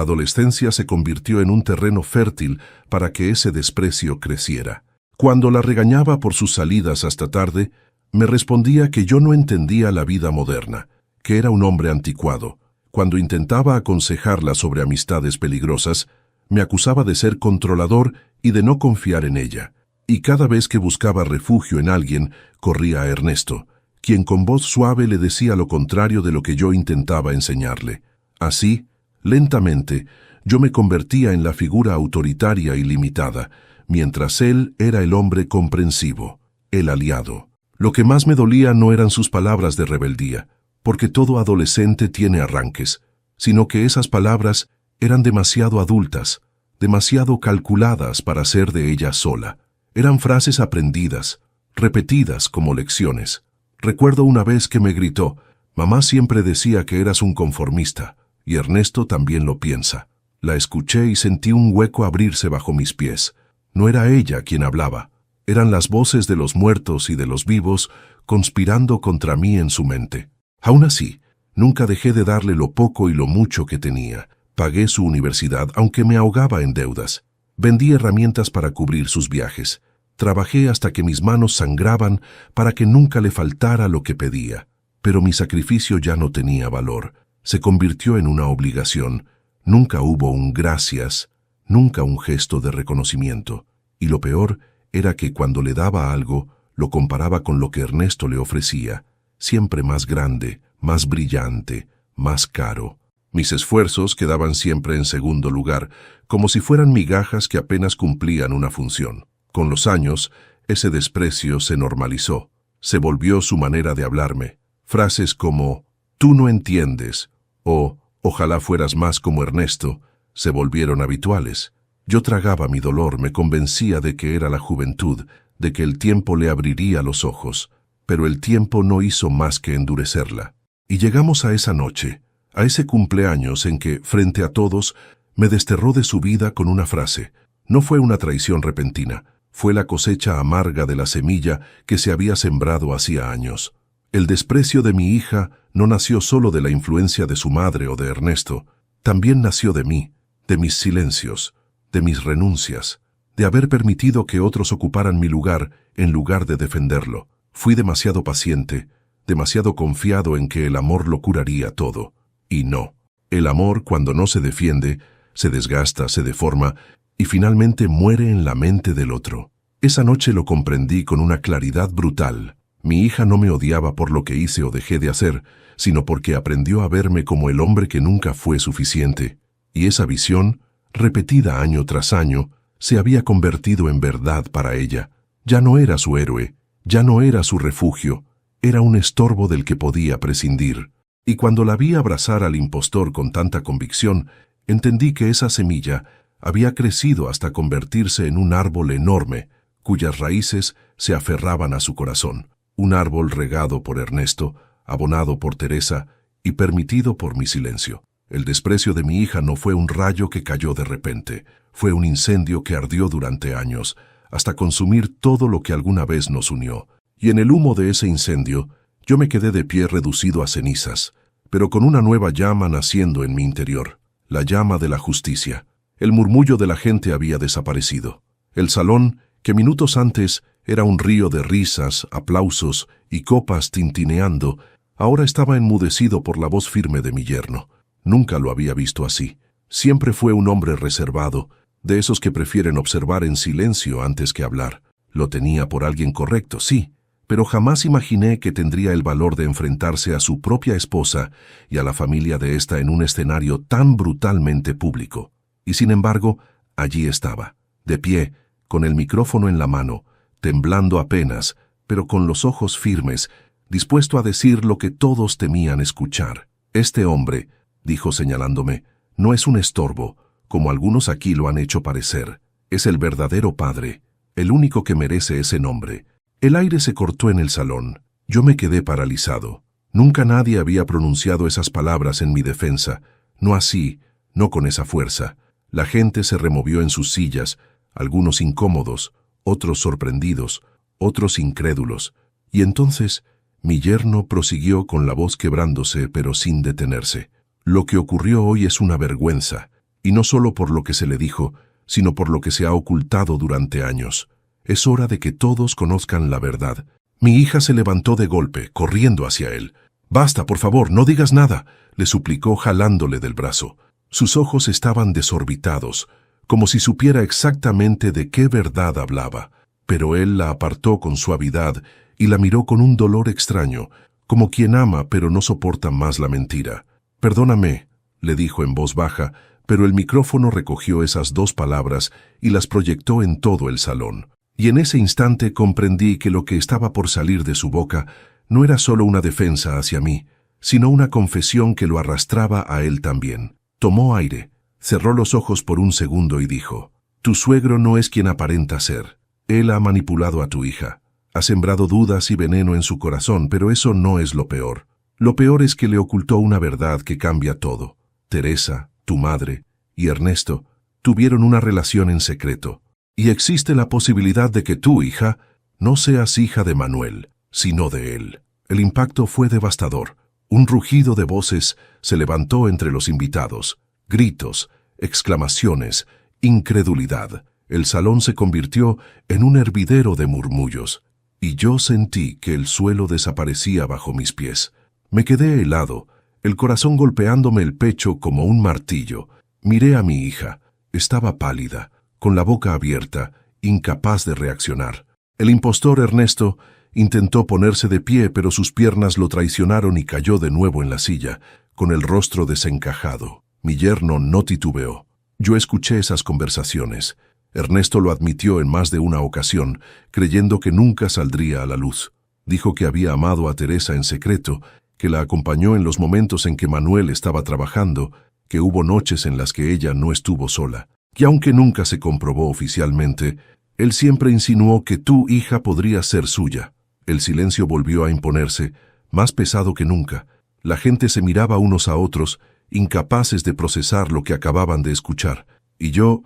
adolescencia se convirtió en un terreno fértil para que ese desprecio creciera. Cuando la regañaba por sus salidas hasta tarde, me respondía que yo no entendía la vida moderna, que era un hombre anticuado. Cuando intentaba aconsejarla sobre amistades peligrosas, me acusaba de ser controlador y de no confiar en ella. Y cada vez que buscaba refugio en alguien, corría a Ernesto, quien con voz suave le decía lo contrario de lo que yo intentaba enseñarle. Así, lentamente, yo me convertía en la figura autoritaria y limitada, mientras él era el hombre comprensivo, el aliado. Lo que más me dolía no eran sus palabras de rebeldía, porque todo adolescente tiene arranques, sino que esas palabras eran demasiado adultas, demasiado calculadas para ser de ella sola. Eran frases aprendidas, repetidas como lecciones. Recuerdo una vez que me gritó: «Mamá siempre decía que eras un conformista, y Ernesto también lo piensa». La escuché y sentí un hueco abrirse bajo mis pies. No era ella quien hablaba, eran las voces de los muertos y de los vivos conspirando contra mí en su mente. Aún así, nunca dejé de darle lo poco y lo mucho que tenía. Pagué su universidad, aunque me ahogaba en deudas. Vendí herramientas para cubrir sus viajes. Trabajé hasta que mis manos sangraban para que nunca le faltara lo que pedía. Pero mi sacrificio ya no tenía valor. Se convirtió en una obligación. Nunca hubo un gracias, nunca un gesto de reconocimiento. Y lo peor era que cuando le daba algo, lo comparaba con lo que Ernesto le ofrecía, siempre más grande, más brillante, más caro. Mis esfuerzos quedaban siempre en segundo lugar, como si fueran migajas que apenas cumplían una función. Con los años, ese desprecio se normalizó, se volvió su manera de hablarme. Frases como «tú no entiendes» o «ojalá fueras más como Ernesto» se volvieron habituales. Yo tragaba mi dolor, me convencía de que era la juventud, de que el tiempo le abriría los ojos, pero el tiempo no hizo más que endurecerla. Y llegamos a esa noche, a ese cumpleaños en que, frente a todos, me desterró de su vida con una frase. No fue una traición repentina, fue la cosecha amarga de la semilla que se había sembrado hacía años. El desprecio de mi hija no nació solo de la influencia de su madre o de Ernesto, también nació de mí, de mis silencios, de mis renuncias, de haber permitido que otros ocuparan mi lugar en lugar de defenderlo. Fui demasiado paciente, demasiado confiado en que el amor lo curaría todo. Y no. El amor, cuando no se defiende, se desgasta, se deforma y finalmente muere en la mente del otro. Esa noche lo comprendí con una claridad brutal. Mi hija no me odiaba por lo que hice o dejé de hacer, sino porque aprendió a verme como el hombre que nunca fue suficiente. Y esa visión, repetida año tras año, se había convertido en verdad para ella. Ya no era su héroe, ya no era su refugio, era un estorbo del que podía prescindir. Y cuando la vi abrazar al impostor con tanta convicción, entendí que esa semilla había crecido hasta convertirse en un árbol enorme, cuyas raíces se aferraban a su corazón. Un árbol regado por Ernesto, abonado por Teresa y permitido por mi silencio. El desprecio de mi hija no fue un rayo que cayó de repente, fue un incendio que ardió durante años, hasta consumir todo lo que alguna vez nos unió. Y en el humo de ese incendio, yo me quedé de pie reducido a cenizas, pero con una nueva llama naciendo en mi interior, la llama de la justicia. El murmullo de la gente había desaparecido. El salón, que minutos antes era un río de risas, aplausos y copas tintineando, ahora estaba enmudecido por la voz firme de mi yerno. Nunca lo había visto así. Siempre fue un hombre reservado, de esos que prefieren observar en silencio antes que hablar. Lo tenía por alguien correcto, sí, pero jamás imaginé que tendría el valor de enfrentarse a su propia esposa y a la familia de ésta en un escenario tan brutalmente público. Y sin embargo, allí estaba, de pie, con el micrófono en la mano, temblando apenas, pero con los ojos firmes, dispuesto a decir lo que todos temían escuchar. Este hombre, dijo señalándome, no es un estorbo, como algunos aquí lo han hecho parecer. Es el verdadero padre, el único que merece ese nombre. El aire se cortó en el salón. Yo me quedé paralizado. Nunca nadie había pronunciado esas palabras en mi defensa. No así, no con esa fuerza. La gente se removió en sus sillas, algunos incómodos, otros sorprendidos, otros incrédulos. Y entonces mi yerno prosiguió con la voz quebrándose, pero sin detenerse. Lo que ocurrió hoy es una vergüenza. y no solo por lo que se le dijo, sino por lo que se ha ocultado durante años. Es hora de que todos conozcan la verdad. Mi hija se levantó de golpe, corriendo hacia él. «Basta, por favor, no digas nada», le suplicó jalándole del brazo. Sus ojos estaban desorbitados, como si supiera exactamente de qué verdad hablaba. Pero él la apartó con suavidad y la miró con un dolor extraño, como quien ama pero no soporta más la mentira. «Perdóname», le dijo en voz baja, pero el micrófono recogió esas dos palabras y las proyectó en todo el salón. Y en ese instante comprendí que lo que estaba por salir de su boca no era solo una defensa hacia mí, sino una confesión que lo arrastraba a él también. Tomó aire, cerró los ojos por un segundo y dijo: «Tu suegro no es quien aparenta ser. Él ha manipulado a tu hija. Ha sembrado dudas y veneno en su corazón, pero eso no es lo peor. Lo peor es que le ocultó una verdad que cambia todo. Teresa, tu madre, y Ernesto tuvieron una relación en secreto. Y existe la posibilidad de que tú, hija, no seas hija de Manuel, sino de él». El impacto fue devastador. Un rugido de voces se levantó entre los invitados. Gritos, exclamaciones, incredulidad. El salón se convirtió en un hervidero de murmullos, y yo sentí que el suelo desaparecía bajo mis pies. Me quedé helado, el corazón golpeándome el pecho como un martillo. Miré a mi hija. Estaba pálida, con la boca abierta, incapaz de reaccionar. El impostor Ernesto intentó ponerse de pie, pero sus piernas lo traicionaron y cayó de nuevo en la silla, con el rostro desencajado. Mi yerno no titubeó. Yo escuché esas conversaciones. Ernesto lo admitió en más de una ocasión, creyendo que nunca saldría a la luz. Dijo que había amado a Teresa en secreto, que la acompañó en los momentos en que Manuel estaba trabajando, que hubo noches en las que ella no estuvo sola. Y aunque nunca se comprobó oficialmente, él siempre insinuó que tu hija podría ser suya. El silencio volvió a imponerse, más pesado que nunca. La gente se miraba unos a otros, incapaces de procesar lo que acababan de escuchar. Y yo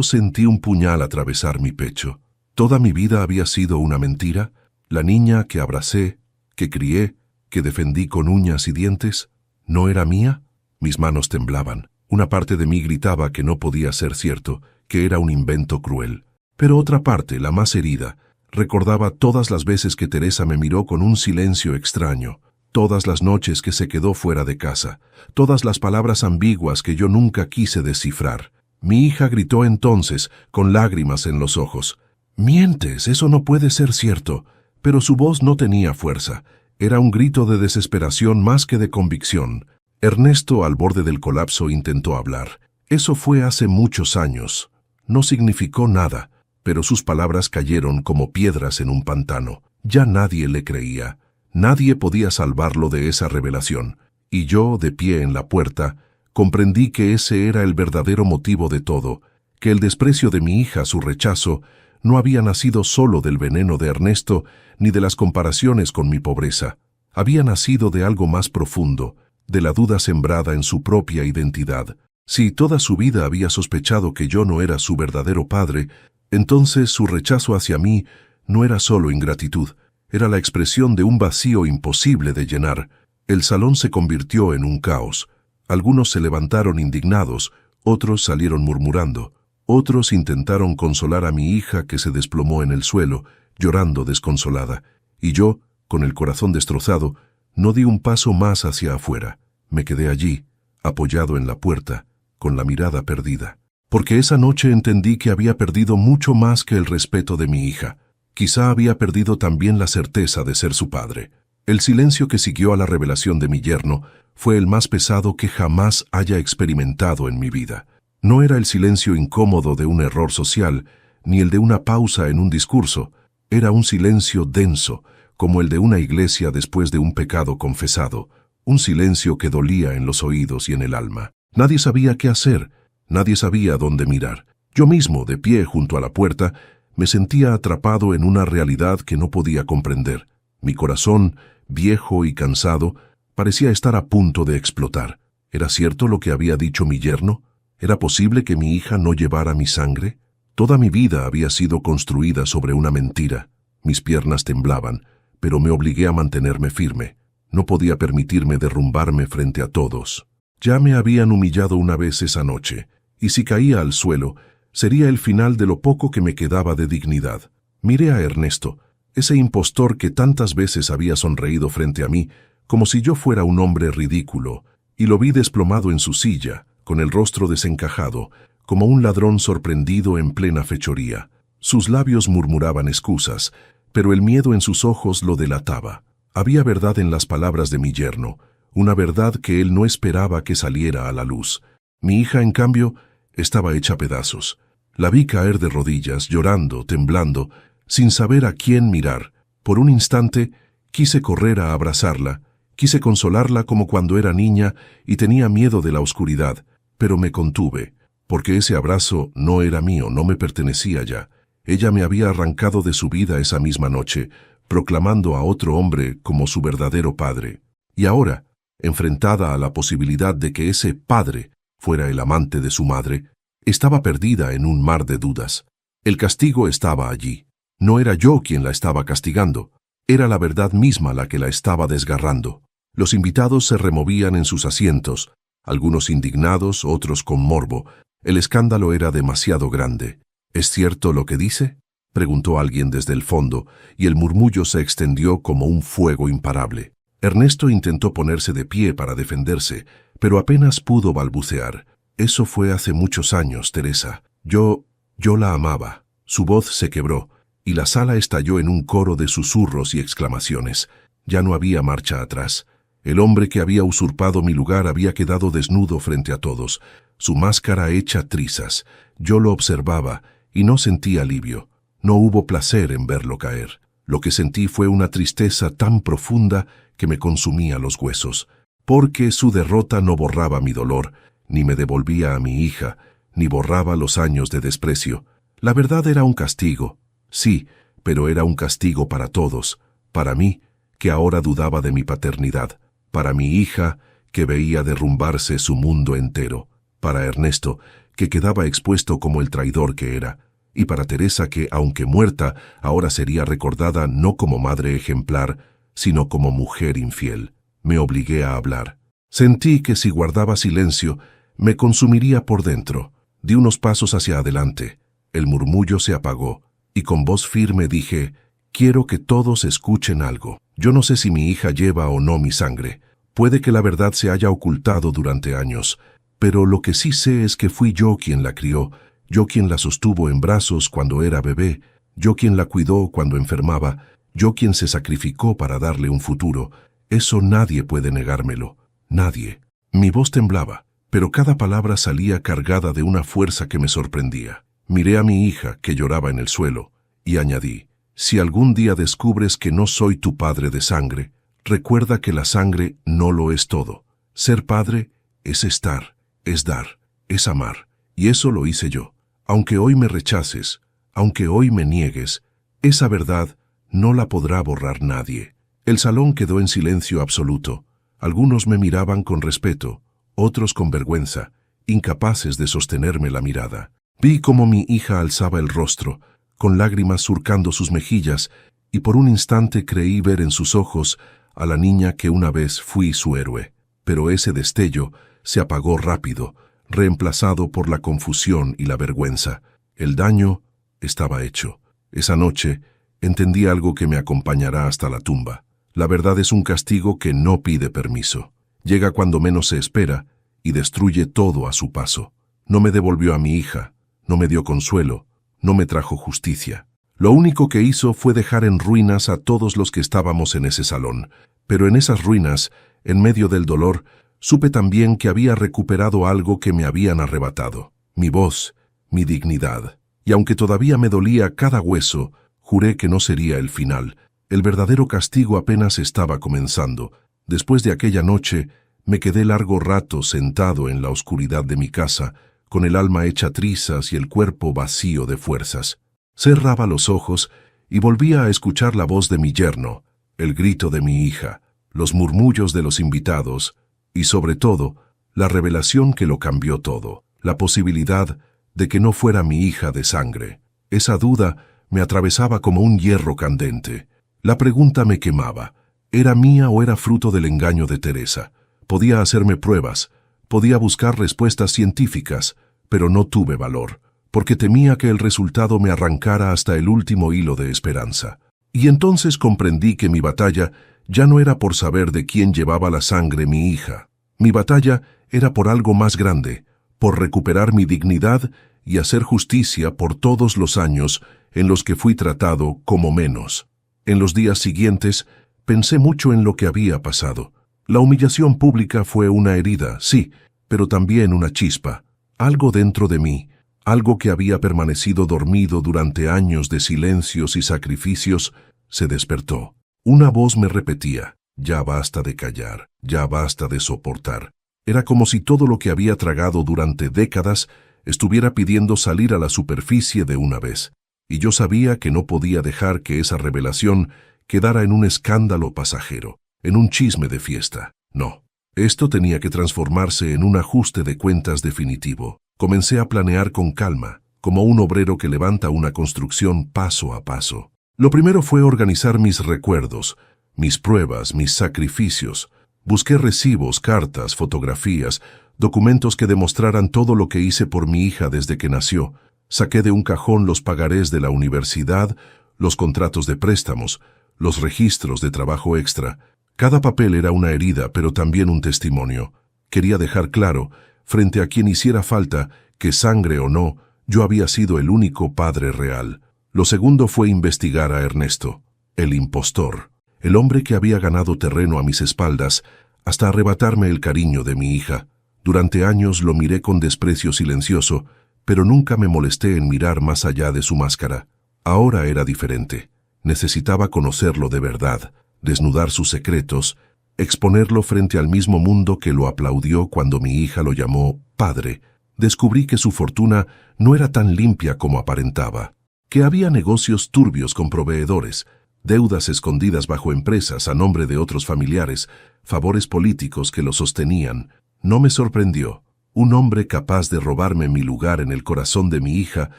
sentí un puñal atravesar mi pecho. ¿Toda mi vida había sido una mentira? ¿La niña que abracé, que crié, que defendí con uñas y dientes, no era mía? Mis manos temblaban. Una parte de mí gritaba que no podía ser cierto, que era un invento cruel. Pero otra parte, la más herida, recordaba todas las veces que Teresa me miró con un silencio extraño, todas las noches que se quedó fuera de casa, todas las palabras ambiguas que yo nunca quise descifrar. Mi hija gritó entonces, con lágrimas en los ojos: «Mientes, eso no puede ser cierto». Pero su voz no tenía fuerza. Era un grito de desesperación más que de convicción. Ernesto, al borde del colapso, intentó hablar. Eso fue hace muchos años. No significó nada, pero sus palabras cayeron como piedras en un pantano. Ya nadie le creía. Nadie podía salvarlo de esa revelación. Y yo, de pie en la puerta, comprendí que ese era el verdadero motivo de todo, que el desprecio de mi hija, su rechazo, no había nacido solo del veneno de Ernesto ni de las comparaciones con mi pobreza. Había nacido de algo más profundo, de la duda sembrada en su propia identidad. Si toda su vida había sospechado que yo no era su verdadero padre, entonces su rechazo hacia mí no era solo ingratitud, era la expresión de un vacío imposible de llenar. El salón se convirtió en un caos. Algunos se levantaron indignados, otros salieron murmurando. Otros intentaron consolar a mi hija, que se desplomó en el suelo, llorando desconsolada, y yo, con el corazón destrozado, no di un paso más hacia afuera. Me quedé allí, apoyado en la puerta, con la mirada perdida. Porque esa noche entendí que había perdido mucho más que el respeto de mi hija. Quizá había perdido también la certeza de ser su padre. El silencio que siguió a la revelación de mi yerno fue el más pesado que jamás haya experimentado en mi vida. No era el silencio incómodo de un error social, ni el de una pausa en un discurso. Era un silencio denso, como el de una iglesia después de un pecado confesado. Un silencio que dolía en los oídos y en el alma. Nadie sabía qué hacer, nadie sabía dónde mirar. Yo mismo, de pie junto a la puerta, me sentía atrapado en una realidad que no podía comprender. Mi corazón, viejo y cansado, parecía estar a punto de explotar. ¿Era cierto lo que había dicho mi yerno? ¿Era posible que mi hija no llevara mi sangre? Toda mi vida había sido construida sobre una mentira. Mis piernas temblaban, pero me obligué a mantenerme firme. No podía permitirme derrumbarme frente a todos. Ya me habían humillado una vez esa noche, y si caía al suelo, sería el final de lo poco que me quedaba de dignidad. Miré a Ernesto, ese impostor que tantas veces había sonreído frente a mí, como si yo fuera un hombre ridículo, y lo vi desplomado en su silla, con el rostro desencajado, como un ladrón sorprendido en plena fechoría. Sus labios murmuraban excusas, pero el miedo en sus ojos lo delataba. Había verdad en las palabras de mi yerno, una verdad que él no esperaba que saliera a la luz. Mi hija, en cambio, estaba hecha pedazos. La vi caer de rodillas, llorando, temblando, sin saber a quién mirar. Por un instante, quise correr a abrazarla, quise consolarla como cuando era niña y tenía miedo de la oscuridad, pero me contuve, porque ese abrazo no era mío, no me pertenecía ya. Ella me había arrancado de su vida esa misma noche, proclamando a otro hombre como su verdadero padre. Y ahora, enfrentada a la posibilidad de que ese padre fuera el amante de su madre, estaba perdida en un mar de dudas. El castigo estaba allí. No era yo quien la estaba castigando, era la verdad misma la que la estaba desgarrando. Los invitados se removían en sus asientos, algunos indignados, otros con morbo. El escándalo era demasiado grande. ¿Es cierto lo que dice?, preguntó alguien desde el fondo, y el murmullo se extendió como un fuego imparable. Ernesto intentó ponerse de pie para defenderse, pero apenas pudo balbucear. Eso fue hace muchos años, Teresa. Yo la amaba. Su voz se quebró, y la sala estalló en un coro de susurros y exclamaciones. Ya no había marcha atrás. El hombre que había usurpado mi lugar había quedado desnudo frente a todos, su máscara hecha trizas. Yo lo observaba y no sentí alivio. No hubo placer en verlo caer. Lo que sentí fue una tristeza tan profunda que me consumía los huesos, porque su derrota no borraba mi dolor, ni me devolvía a mi hija, ni borraba los años de desprecio. La verdad era un castigo, sí, pero era un castigo para todos, para mí, que ahora dudaba de mi paternidad, para mi hija, que veía derrumbarse su mundo entero, para Ernesto, que quedaba expuesto como el traidor que era, y para Teresa que, aunque muerta, ahora sería recordada no como madre ejemplar, sino como mujer infiel. Me obligué a hablar. Sentí que si guardaba silencio, me consumiría por dentro. Di unos pasos hacia adelante. El murmullo se apagó, y con voz firme dije, «Quiero que todos escuchen algo. Yo no sé si mi hija lleva o no mi sangre. Puede que la verdad se haya ocultado durante años, pero lo que sí sé es que fui yo quien la crió, yo quien la sostuvo en brazos cuando era bebé, yo quien la cuidó cuando enfermaba, yo quien se sacrificó para darle un futuro. Eso nadie puede negármelo, nadie». Mi voz temblaba, pero cada palabra salía cargada de una fuerza que me sorprendía. Miré a mi hija, que lloraba en el suelo, y añadí, «Si algún día descubres que no soy tu padre de sangre, recuerda que la sangre no lo es todo. Ser padre es estar, es dar, es amar, y eso lo hice yo. Aunque hoy me rechaces, aunque hoy me niegues, esa verdad no la podrá borrar nadie». El salón quedó en silencio absoluto. Algunos me miraban con respeto, otros con vergüenza, incapaces de sostenerme la mirada. Vi cómo mi hija alzaba el rostro, con lágrimas surcando sus mejillas, y por un instante creí ver en sus ojos a la niña que una vez fui su héroe. Pero ese destello se apagó rápido, reemplazado por la confusión y la vergüenza. El daño estaba hecho. Esa noche entendí algo que me acompañará hasta la tumba. La verdad es un castigo que no pide permiso. Llega cuando menos se espera y destruye todo a su paso. No me devolvió a mi hija, no me dio consuelo, no me trajo justicia. Lo único que hizo fue dejar en ruinas a todos los que estábamos en ese salón. Pero en esas ruinas, en medio del dolor, supe también que había recuperado algo que me habían arrebatado. Mi voz, mi dignidad. Y aunque todavía me dolía cada hueso, juré que no sería el final. El verdadero castigo apenas estaba comenzando. Después de aquella noche, me quedé largo rato sentado en la oscuridad de mi casa, con el alma hecha trizas y el cuerpo vacío de fuerzas. Cerraba los ojos y volvía a escuchar la voz de mi yerno, el grito de mi hija, los murmullos de los invitados y, sobre todo, la revelación que lo cambió todo, la posibilidad de que no fuera mi hija de sangre. Esa duda me atravesaba como un hierro candente. La pregunta me quemaba. ¿Era mía o era fruto del engaño de Teresa? Podía hacerme pruebas, podía buscar respuestas científicas, pero no tuve valor, porque temía que el resultado me arrancara hasta el último hilo de esperanza. Y entonces comprendí que mi batalla ya no era por saber de quién llevaba la sangre mi hija. Mi batalla era por algo más grande, por recuperar mi dignidad y hacer justicia por todos los años en los que fui tratado como menos. En los días siguientes pensé mucho en lo que había pasado. La humillación pública fue una herida, sí, pero también una chispa. Algo dentro de mí, algo que había permanecido dormido durante años de silencios y sacrificios, se despertó. Una voz me repetía: ya basta de callar, ya basta de soportar. Era como si todo lo que había tragado durante décadas estuviera pidiendo salir a la superficie de una vez. Y yo sabía que no podía dejar que esa revelación quedara en un escándalo pasajero, en un chisme de fiesta. No, esto tenía que transformarse en un ajuste de cuentas definitivo. Comencé a planear con calma, como un obrero que levanta una construcción paso a paso. Lo primero fue organizar mis recuerdos, mis pruebas, mis sacrificios. Busqué recibos, cartas, fotografías, documentos que demostraran todo lo que hice por mi hija desde que nació. Saqué de un cajón los pagarés de la universidad, los contratos de préstamos, los registros de trabajo extra. Cada papel era una herida, pero también un testimonio. Quería dejar claro, frente a quien hiciera falta, que sangre o no, yo había sido el único padre real. Lo segundo fue investigar a Ernesto, el impostor, el hombre que había ganado terreno a mis espaldas hasta arrebatarme el cariño de mi hija. Durante años lo miré con desprecio silencioso, pero nunca me molesté en mirar más allá de su máscara. Ahora era diferente. Necesitaba conocerlo de verdad, desnudar sus secretos, exponerlo frente al mismo mundo que lo aplaudió cuando mi hija lo llamó padre. Descubrí que su fortuna no era tan limpia como aparentaba, que había negocios turbios con proveedores, deudas escondidas bajo empresas a nombre de otros familiares, favores políticos que lo sostenían. No me sorprendió. Un hombre capaz de robarme mi lugar en el corazón de mi hija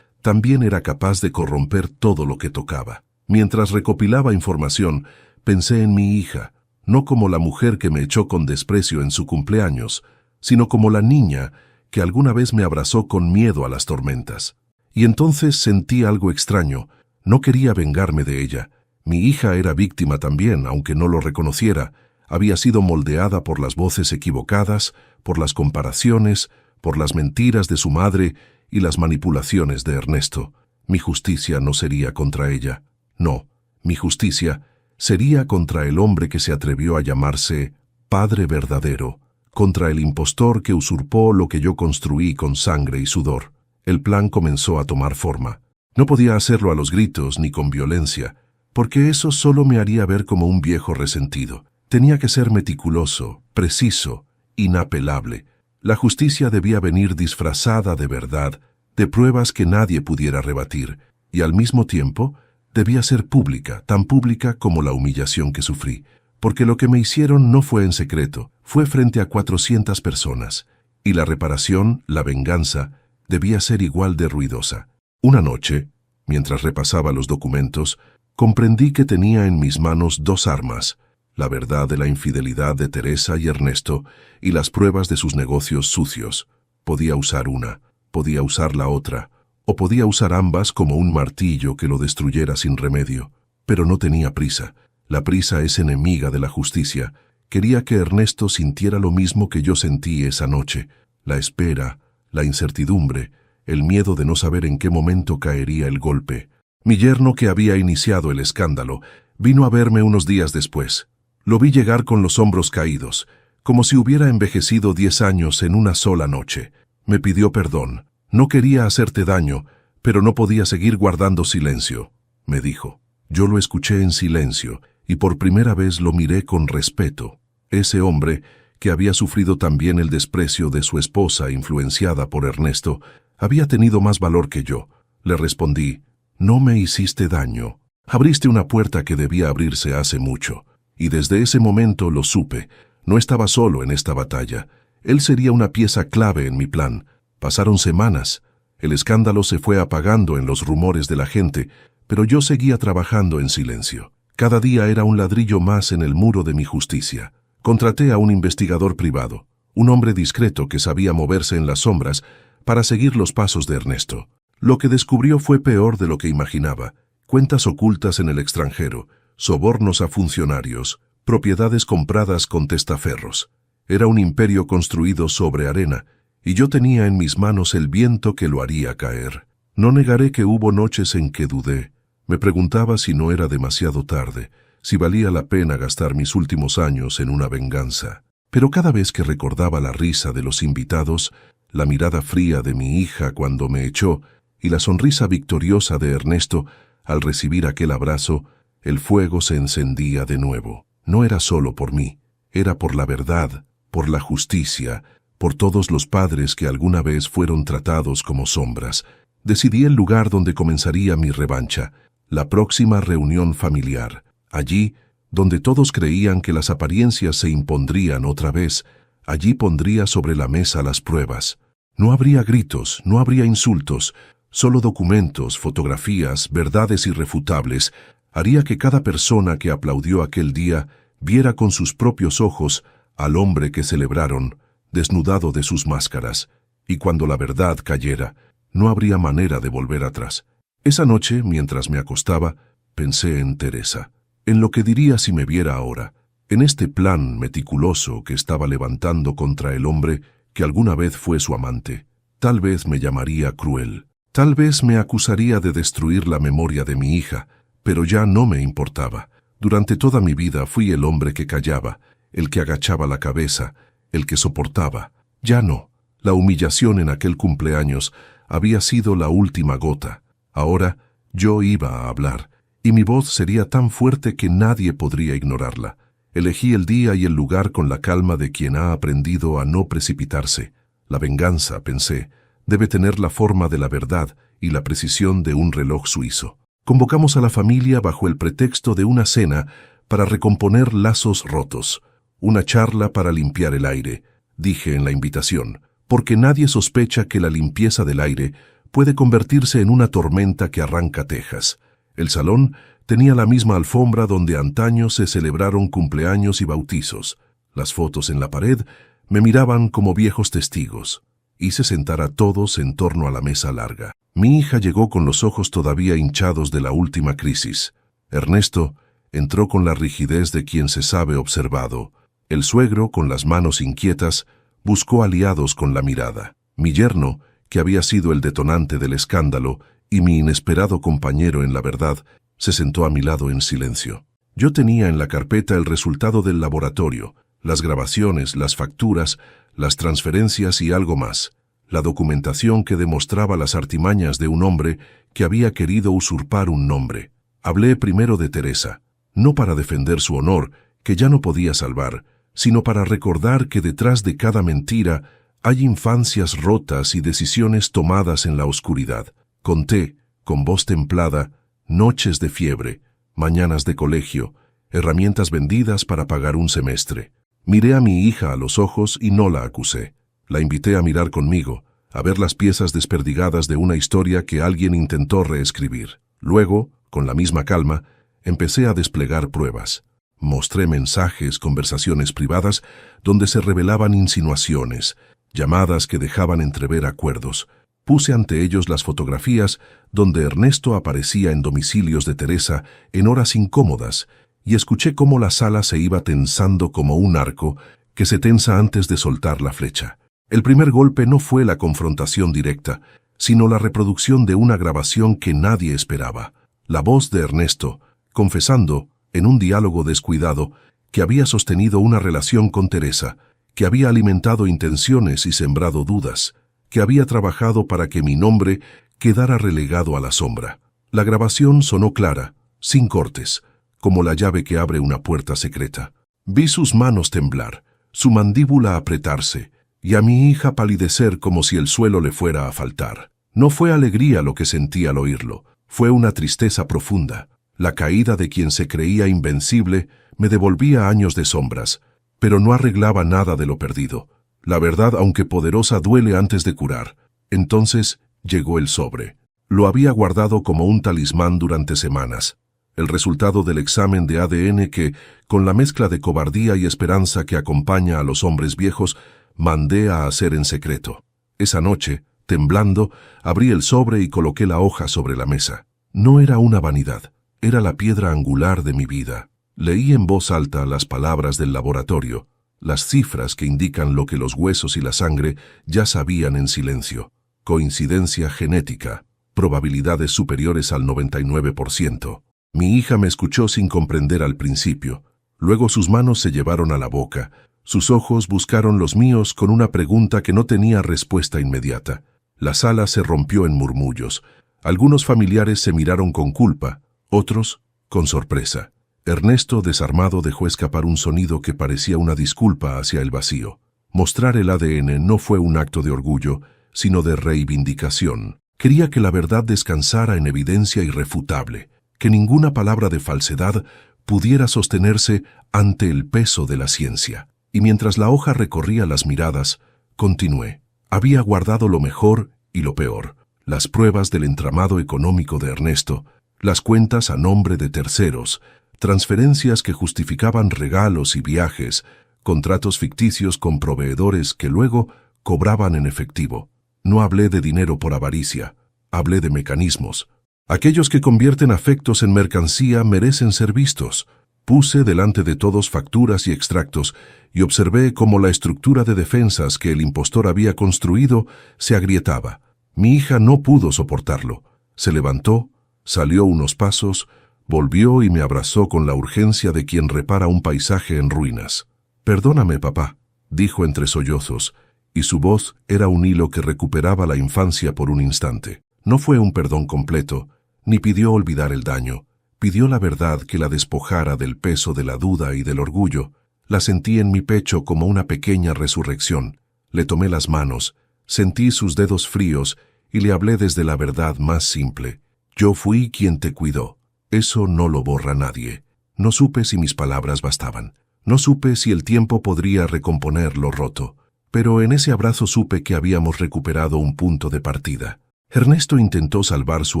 también era capaz de corromper todo lo que tocaba. Mientras recopilaba información, pensé en mi hija, no como la mujer que me echó con desprecio en su cumpleaños, sino como la niña que alguna vez me abrazó con miedo a las tormentas. Y entonces sentí algo extraño. No quería vengarme de ella. Mi hija era víctima también, aunque no lo reconociera. Había sido moldeada por las voces equivocadas, por las comparaciones, por las mentiras de su madre y las manipulaciones de Ernesto. Mi justicia no sería contra ella. No, mi justicia sería contra el hombre que se atrevió a llamarse Padre verdadero, contra el impostor que usurpó lo que yo construí con sangre y sudor. El plan comenzó a tomar forma. No podía hacerlo a los gritos ni con violencia, porque eso solo me haría ver como un viejo resentido. Tenía que ser meticuloso, preciso, inapelable. La justicia debía venir disfrazada de verdad, de pruebas que nadie pudiera rebatir, y al mismo tiempo debía ser pública, tan pública como la humillación que sufrí, porque lo que me hicieron no fue en secreto, fue frente a 400 personas, y la reparación, la venganza, debía ser igual de ruidosa. Una noche, mientras repasaba los documentos, comprendí que tenía en mis manos dos armas: la verdad de la infidelidad de Teresa y Ernesto y las pruebas de sus negocios sucios. Podía usar una, podía usar la otra, o podía usar ambas como un martillo que lo destruyera sin remedio. Pero no tenía prisa. La prisa es enemiga de la justicia. Quería que Ernesto sintiera lo mismo que yo sentí esa noche: la espera, la incertidumbre, el miedo de no saber en qué momento caería el golpe. Mi yerno, que había iniciado el escándalo, vino a verme unos días después. Lo vi llegar con los hombros caídos, como si hubiera envejecido 10 años en una sola noche. Me pidió perdón. No quería hacerte daño, pero no podía seguir guardando silencio, me dijo. Yo lo escuché en silencio, y por primera vez lo miré con respeto. Ese hombre, que había sufrido también el desprecio de su esposa influenciada por Ernesto, había tenido más valor que yo. Le respondí: no me hiciste daño. Abriste una puerta que debía abrirse hace mucho. Y desde ese momento lo supe. No estaba solo en esta batalla. Él sería una pieza clave en mi plan. Pasaron semanas. El escándalo se fue apagando en los rumores de la gente, pero yo seguía trabajando en silencio. Cada día era un ladrillo más en el muro de mi justicia. Contraté a un investigador privado, un hombre discreto que sabía moverse en las sombras, para seguir los pasos de Ernesto. Lo que descubrió fue peor de lo que imaginaba. Cuentas ocultas en el extranjero, sobornos a funcionarios, propiedades compradas con testaferros. Era un imperio construido sobre arena, y yo tenía en mis manos el viento que lo haría caer. No negaré que hubo noches en que dudé. Me preguntaba si no era demasiado tarde, si valía la pena gastar mis últimos años en una venganza. Pero cada vez que recordaba la risa de los invitados, la mirada fría de mi hija cuando me echó y la sonrisa victoriosa de Ernesto al recibir aquel abrazo, el fuego se encendía de nuevo. No era solo por mí, era por la verdad, por la justicia, por todos los padres que alguna vez fueron tratados como sombras. Decidí el lugar donde comenzaría mi revancha, la próxima reunión familiar. Allí, donde todos creían que las apariencias se impondrían otra vez, allí pondría sobre la mesa las pruebas. No habría gritos, no habría insultos, solo documentos, fotografías, verdades irrefutables. Haría que cada persona que aplaudió aquel día viera con sus propios ojos al hombre que celebraron, desnudado de sus máscaras, y cuando la verdad cayera, no habría manera de volver atrás. Esa noche, mientras me acostaba, pensé en Teresa, en lo que diría si me viera ahora, en este plan meticuloso que estaba levantando contra el hombre que alguna vez fue su amante. Tal vez me llamaría cruel, tal vez me acusaría de destruir la memoria de mi hija, pero ya no me importaba. Durante toda mi vida fui el hombre que callaba, el que agachaba la cabeza, el que soportaba. Ya no. La humillación en aquel cumpleaños había sido la última gota. Ahora yo iba a hablar, y mi voz sería tan fuerte que nadie podría ignorarla. Elegí el día y el lugar con la calma de quien ha aprendido a no precipitarse. La venganza, pensé, debe tener la forma de la verdad y la precisión de un reloj suizo. Convocamos a la familia bajo el pretexto de una cena para recomponer lazos rotos, una charla para limpiar el aire, dije en la invitación, porque nadie sospecha que la limpieza del aire puede convertirse en una tormenta que arranca tejas. El salón tenía la misma alfombra donde antaño se celebraron cumpleaños y bautizos. Las fotos en la pared me miraban como viejos testigos. Hice sentar a todos en torno a la mesa larga. Mi hija llegó con los ojos todavía hinchados de la última crisis. Ernesto entró con la rigidez de quien se sabe observado. El suegro, con las manos inquietas, buscó aliados con la mirada. Mi yerno, que había sido el detonante del escándalo, y mi inesperado compañero en la verdad, se sentó a mi lado en silencio. Yo tenía en la carpeta el resultado del laboratorio, las grabaciones, las facturas, las transferencias y algo más. La documentación que demostraba las artimañas de un hombre que había querido usurpar un nombre. Hablé primero de Teresa, no para defender su honor, que ya no podía salvar, sino para recordar que detrás de cada mentira hay infancias rotas y decisiones tomadas en la oscuridad. Conté, con voz templada, noches de fiebre, mañanas de colegio, herramientas vendidas para pagar un semestre. Miré a mi hija a los ojos y no la acusé. La invité a mirar conmigo, a ver las piezas desperdigadas de una historia que alguien intentó reescribir. Luego, con la misma calma, empecé a desplegar pruebas. Mostré mensajes, conversaciones privadas, donde se revelaban insinuaciones, llamadas que dejaban entrever acuerdos. Puse ante ellos las fotografías donde Ernesto aparecía en domicilios de Teresa en horas incómodas, y escuché cómo la sala se iba tensando como un arco que se tensa antes de soltar la flecha. El primer golpe no fue la confrontación directa, sino la reproducción de una grabación que nadie esperaba. La voz de Ernesto, confesando, en un diálogo descuidado, que había sostenido una relación con Teresa, que había alimentado intenciones y sembrado dudas, que había trabajado para que mi nombre quedara relegado a la sombra. La grabación sonó clara, sin cortes, como la llave que abre una puerta secreta. Vi sus manos temblar, su mandíbula apretarse, y a mi hija palidecer como si el suelo le fuera a faltar. No fue alegría lo que sentí al oírlo, fue una tristeza profunda. La caída de quien se creía invencible me devolvía años de sombras, pero no arreglaba nada de lo perdido. La verdad, aunque poderosa, duele antes de curar. Entonces llegó el sobre. Lo había guardado como un talismán durante semanas. El resultado del examen de ADN que, con la mezcla de cobardía y esperanza que acompaña a los hombres viejos, mandé a hacer en secreto. Esa noche, Temblando, abrí el sobre y coloqué la hoja sobre la mesa. No era una vanidad, era la piedra angular de mi vida. Leí en voz alta las palabras del laboratorio, las cifras que indican lo que los huesos y la sangre ya sabían en silencio. Coincidencia genética, probabilidades superiores al 99%. Mi hija me escuchó sin comprender al principio. Luego sus manos se llevaron a la boca. Sus ojos buscaron los míos con una pregunta que no tenía respuesta inmediata. La sala se rompió en murmullos. Algunos familiares se miraron con culpa, otros con sorpresa. Ernesto, desarmado, dejó escapar un sonido que parecía una disculpa hacia el vacío. Mostrar el ADN no fue un acto de orgullo, sino de reivindicación. Quería que la verdad descansara en evidencia irrefutable, que ninguna palabra de falsedad pudiera sostenerse ante el peso de la ciencia. Y mientras la hoja recorría las miradas, continué. Había guardado lo mejor y lo peor, las pruebas del entramado económico de Ernesto, las cuentas a nombre de terceros, transferencias que justificaban regalos y viajes, contratos ficticios con proveedores que luego cobraban en efectivo. No hablé de dinero por avaricia, hablé de mecanismos. Aquellos que convierten afectos en mercancía merecen ser vistos. Puse delante de todos facturas y extractos y observé cómo la estructura de defensas que el impostor había construido se agrietaba. Mi hija no pudo soportarlo. Se levantó, salió unos pasos, volvió y me abrazó con la urgencia de quien repara un paisaje en ruinas. «Perdóname, papá», dijo entre sollozos, y su voz era un hilo que recuperaba la infancia por un instante. No fue un perdón completo, ni pidió olvidar el daño. Pidió la verdad que la despojara del peso de la duda y del orgullo. La sentí en mi pecho como una pequeña resurrección. Le tomé las manos, sentí sus dedos fríos y le hablé desde la verdad más simple. Yo fui quien te cuidó. Eso no lo borra nadie. No supe si mis palabras bastaban. No supe si el tiempo podría recomponer lo roto. Pero en ese abrazo supe que habíamos recuperado un punto de partida. Ernesto intentó salvar su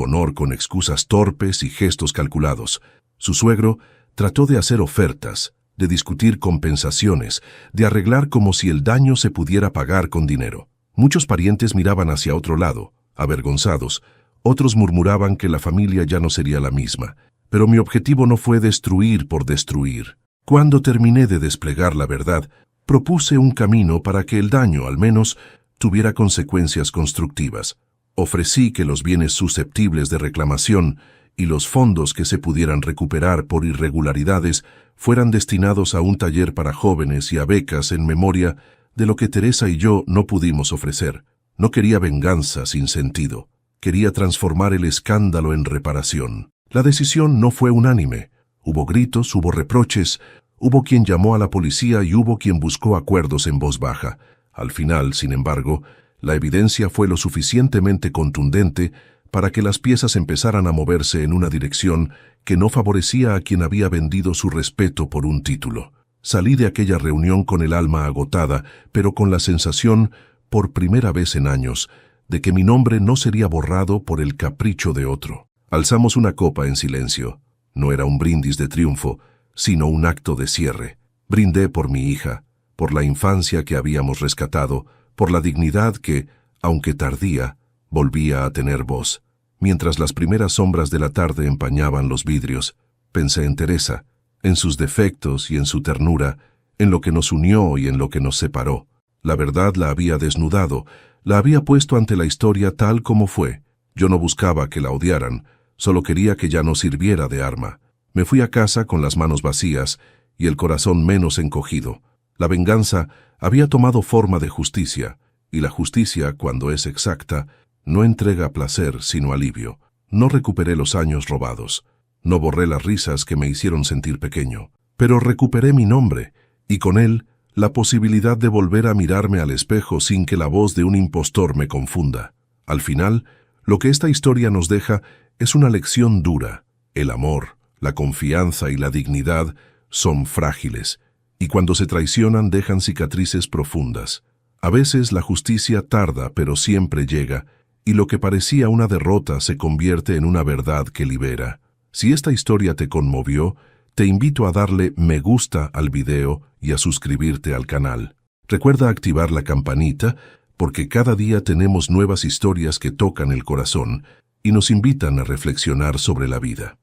honor con excusas torpes y gestos calculados. Su suegro trató de hacer ofertas, de discutir compensaciones, de arreglar como si el daño se pudiera pagar con dinero. Muchos parientes miraban hacia otro lado, avergonzados. Otros murmuraban que la familia ya no sería la misma. Pero mi objetivo no fue destruir por destruir. Cuando terminé de desplegar la verdad, propuse un camino para que el daño, al menos, tuviera consecuencias constructivas. Ofrecí que los bienes susceptibles de reclamación y los fondos que se pudieran recuperar por irregularidades fueran destinados a un taller para jóvenes y a becas en memoria de lo que Teresa y yo no pudimos ofrecer. No quería venganza sin sentido. Quería transformar el escándalo en reparación. La decisión no fue unánime. Hubo gritos, hubo reproches, hubo quien llamó a la policía y hubo quien buscó acuerdos en voz baja. Al final, sin embargo, la evidencia fue lo suficientemente contundente para que las piezas empezaran a moverse en una dirección que no favorecía a quien había vendido su respeto por un título. Salí de aquella reunión con el alma agotada, pero con la sensación, por primera vez en años, de que mi nombre no sería borrado por el capricho de otro. Alzamos una copa en silencio. No era un brindis de triunfo, sino un acto de cierre. Brindé por mi hija, por la infancia que habíamos rescatado, por la dignidad que, aunque tardía, volvía a tener voz. Mientras las primeras sombras de la tarde empañaban los vidrios, pensé en Teresa, en sus defectos y en su ternura, en lo que nos unió y en lo que nos separó. La verdad la había desnudado, la había puesto ante la historia tal como fue. Yo no buscaba que la odiaran, solo quería que ya no sirviera de arma. Me fui a casa con las manos vacías y el corazón menos encogido. La venganza había tomado forma de justicia, y la justicia, cuando es exacta, no entrega placer sino alivio. No recuperé los años robados, no borré las risas que me hicieron sentir pequeño, pero recuperé mi nombre, y con él la posibilidad de volver a mirarme al espejo sin que la voz de un impostor me confunda. Al final, lo que esta historia nos deja es una lección dura. El amor, la confianza y la dignidad son frágiles, y cuando se traicionan dejan cicatrices profundas. A veces la justicia tarda, pero siempre llega, y lo que parecía una derrota se convierte en una verdad que libera. Si esta historia te conmovió, te invito a darle me gusta al video y a suscribirte al canal. Recuerda activar la campanita porque cada día tenemos nuevas historias que tocan el corazón y nos invitan a reflexionar sobre la vida.